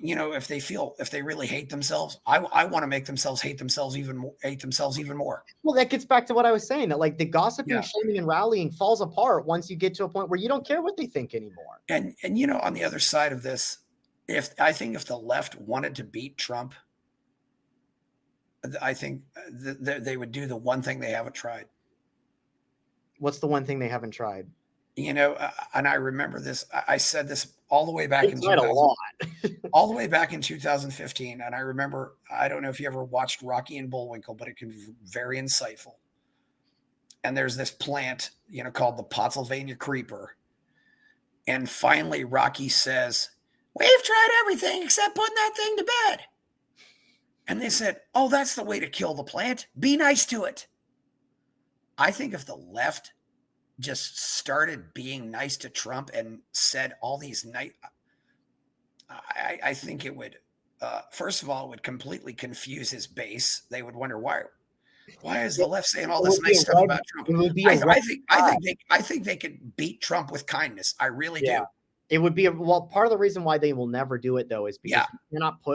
If they really hate themselves, I want to make themselves hate themselves even more. Well, that gets back to what I was saying, that like the gossiping, Yeah. shaming, and rallying falls apart once you get to a point where you don't care what they think anymore. And on the other side of this, if the left wanted to beat Trump, I think they would do the one thing they haven't tried. What's the one thing they haven't tried? And I remember this. I said this all the way back in 2000, a lot. all the way back in 2015. And I remember, I don't know if you ever watched Rocky and Bullwinkle, but it can be very insightful. And there's this plant, called the Pennsylvania creeper. And finally, Rocky says, "We've tried everything except putting that thing to bed." And they said, "Oh, that's the way to kill the plant. Be nice to it." I think if the left just started being nice to Trump and said all these nice, I think it would, first of all, it would completely confuse his base. They would wonder why is the left saying all this nice stuff about Trump? I think they could beat Trump with kindness. I really do. It would be part of the reason why they will never do it though is because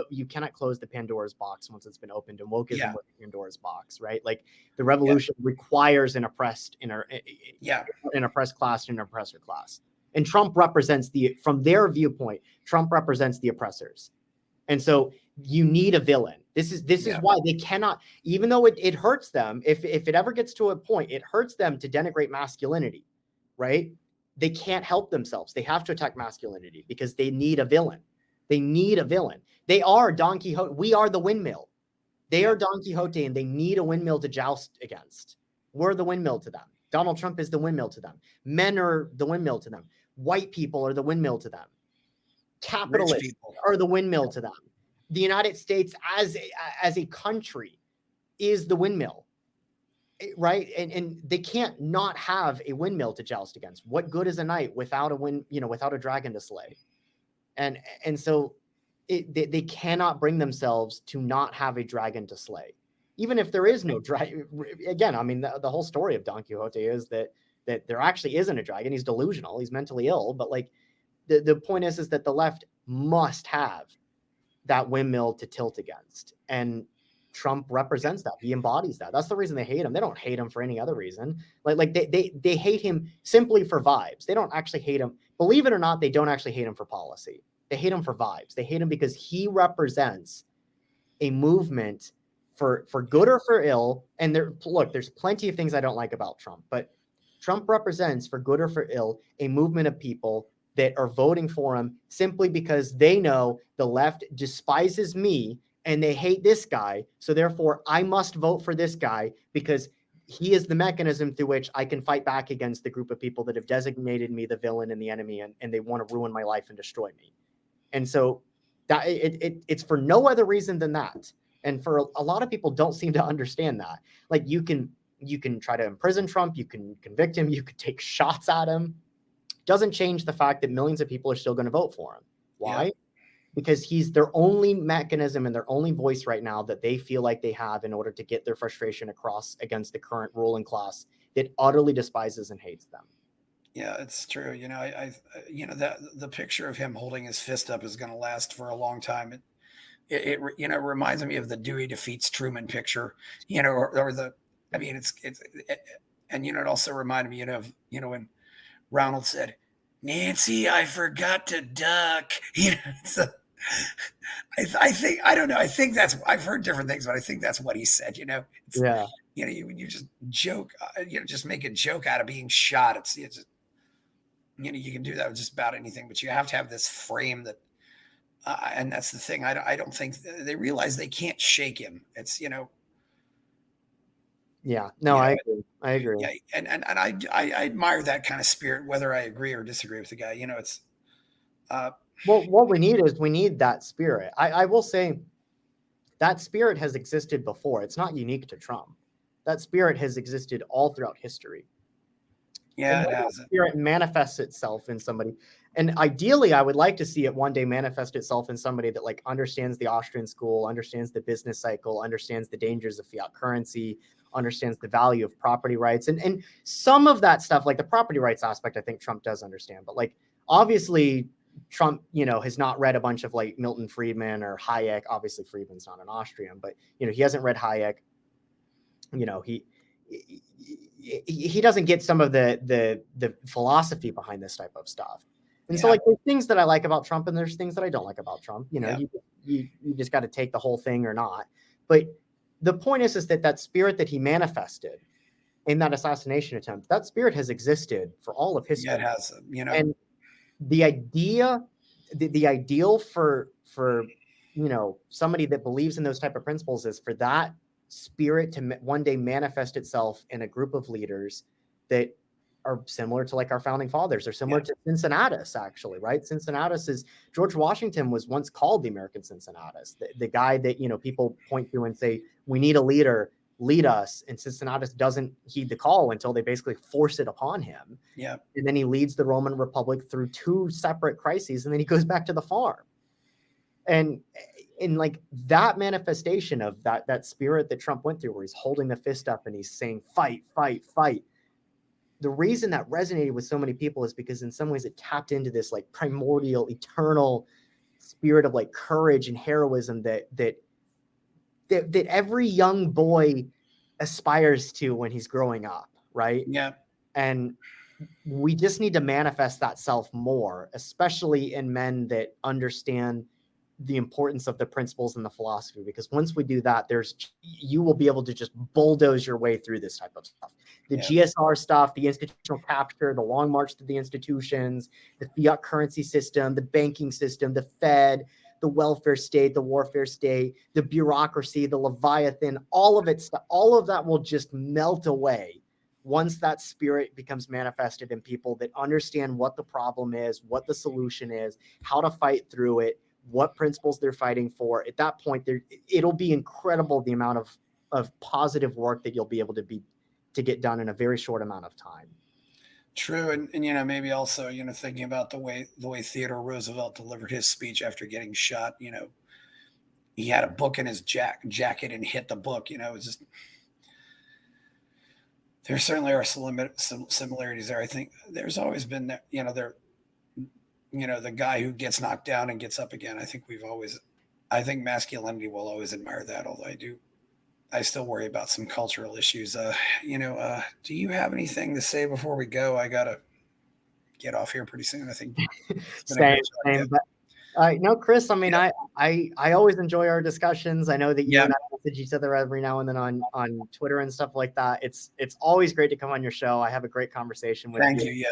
you cannot close the Pandora's box once it's been opened, and wokeism with Pandora's box, right? Like the revolution requires an oppressed an oppressed class and an oppressor class. And Trump represents from their viewpoint, Trump represents the oppressors. And so you need a villain. This is why they cannot, even though it hurts them, if it ever gets to a point, it hurts them to denigrate masculinity, right? They can't help themselves. They have to attack masculinity because they need a villain. They need a villain. They are Don Quixote. We are the windmill. They are Don Quixote, and they need a windmill to joust against. We're the windmill to them. Donald Trump is the windmill to them. Men are the windmill to them. White people are the windmill to them. Capitalists are the windmill to them. The United States as a country is the windmill. Right. And they can't not have a windmill to joust against. What good is a knight without without a dragon to slay? And so they cannot bring themselves to not have a dragon to slay. Even if there is no dragon. Again, I mean, the whole story of Don Quixote is that there actually isn't a dragon. He's delusional. He's mentally ill. But like the point is that the left must have that windmill to tilt against. And Trump represents that. He embodies that. That's the reason they hate him. They don't hate him for any other reason. Like they hate him simply for vibes. They don't actually hate him. Believe it or not, they don't actually hate him for policy. They hate him for vibes. They hate him because he represents a movement for good or for ill. And there's plenty of things I don't like about Trump, but Trump represents, for good or for ill, a movement of people that are voting for him simply because they know the left despises me and they hate this guy. So therefore I must vote for this guy because he is the mechanism through which I can fight back against the group of people that have designated me the villain and the enemy, and they want to ruin my life and destroy me. And so that it's for no other reason than that. And for a lot of people don't seem to understand that. Like you can try to imprison Trump, you can convict him, you could take shots at him. Doesn't change the fact that millions of people are still going to vote for him. Why? Yeah. Because he's their only mechanism and their only voice right now that they feel like they have in order to get their frustration across against the current ruling class that utterly despises and hates them. Yeah, it's true. That the picture of him holding his fist up is going to last for a long time. It reminds me of the Dewey defeats Truman picture, it also reminded me of, when Ronald said, "Nancy, I forgot to duck." I think, I don't know. I think I've heard different things, but I think that's what he said, Yeah. You just joke, just make a joke out of being shot. It's you can do that with just about anything, but you have to have this frame that, and that's the thing. I don't think they realize they can't shake him. It's, Yeah, no, I agree. Yeah, and I admire that kind of spirit, whether I agree or disagree with the guy. It's well, what we need that spirit. I will say that spirit has existed before. It's not unique to Trump. That spirit has existed all throughout history. Yeah, and it has. Spirit manifests itself in somebody. And ideally, I would like to see it one day manifest itself in somebody that like understands the Austrian school, understands the business cycle, understands the dangers of fiat currency, understands the value of property rights. And some of that stuff, like the property rights aspect, I think Trump does understand. But like, obviously, Trump, has not read a bunch of like Milton Friedman or Hayek. Obviously, Friedman's not an Austrian, but, he hasn't read Hayek. He doesn't get some of the philosophy behind this type of stuff. And so like there's things that I like about Trump and there's things that I don't like about Trump. You just got to take the whole thing or not. But the point is that spirit that he manifested in that assassination attempt, that spirit has existed for all of history. Yeah, it has, And the idea, the ideal for somebody that believes in those type of principles is for that spirit to one day manifest itself in a group of leaders that are similar to like our founding fathers. They're similar to Cincinnatus, actually, right? Cincinnatus is George Washington was once called the American Cincinnatus, the guy that people point to and say, we need a leader, lead us. And Cincinnatus doesn't heed the call until they basically force it upon him. Yeah. And then he leads the Roman Republic through 2 separate crises, and then he goes back to the farm. And in like that manifestation of that spirit that Trump went through, where he's holding the fist up and he's saying, fight, fight, fight. The reason that resonated with so many people is because in some ways it tapped into this like primordial, eternal spirit of like courage and heroism that every young boy aspires to when he's growing up, right? Yeah. And we just need to manifest that self more, especially in men that understand the importance of the principles and the philosophy, because once we do that, you will be able to just bulldoze your way through this type of stuff. The GSR stuff, the institutional capture, the long march to the institutions, the fiat currency system, the banking system, the Fed, the welfare state, the warfare state, the bureaucracy, the Leviathan, all of that will just melt away once that spirit becomes manifested in people that understand what the problem is, what the solution is, how to fight through it, what principles they're fighting for. At that point, it'll be incredible the amount of positive work that you'll be able to get done in a very short amount of time. True. And maybe also, thinking about the way Theodore Roosevelt delivered his speech after getting shot, he had a book in his jacket and hit the book, it's just, there certainly are some similarities there. I think there's always been that, the guy who gets knocked down and gets up again. I think masculinity will always admire that. Although I still worry about some cultural issues. Do you have anything to say before we go? I got to get off here pretty soon. I think. Same. But, no, Chris, I mean, I always enjoy our discussions. I know that you and I message each other every now and then on Twitter and stuff like that. It's always great to come on your show. I have a great conversation with you. Thank you.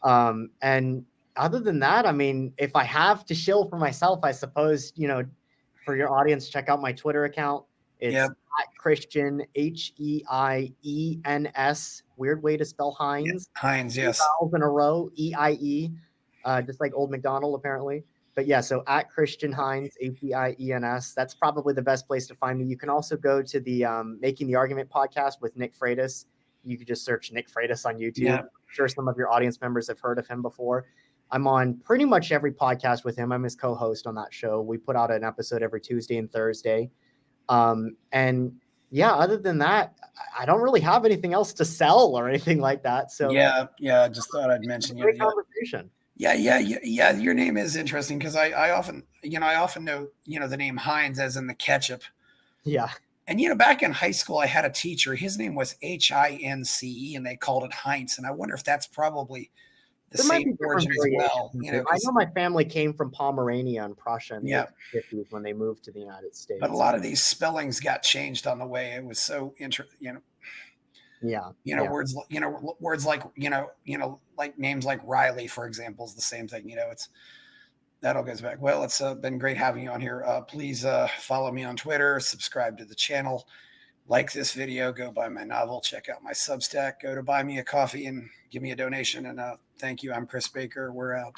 Yeah. And other than that, I mean, if I have to shill for myself, I suppose, for your audience, check out my Twitter account. It's at Christian, Heiens. Weird way to spell Heiens. Heiens, yes. 2 vowels in a row, EIE, just like Old McDonald, apparently. But yeah, so at Christian Heiens, Heiens. That's probably the best place to find me. You can also go to the Making the Argument podcast with Nick Freitas. You could just search Nick Freitas on YouTube. Yeah. I'm sure some of your audience members have heard of him before. I'm on pretty much every podcast with him. I'm his co-host on that show. We put out an episode every Tuesday and Thursday. And yeah, other than that, I don't really have anything else to sell or anything like that. So yeah. I just thought I'd mention you. Conversation. Yeah. Your name is interesting because I often know, the name Heiens as in the ketchup. Yeah. And, back in high school, I had a teacher, his name was Hince, and they called it Heinz. And I wonder if that's probably the same origin as well. I know my family came from Pomerania and Prussia in the 50s when they moved to the United States. But a lot of these spellings got changed on the way. It was so interesting, words, words like, like names like Riley, for example, is the same thing. That all goes back. Well, it's been great having you on here. Please follow me on Twitter, subscribe to the channel, like this video, go buy my novel, check out my Substack, go to buy me a coffee and give me a donation. And thank you. I'm Chris Baker. We're out.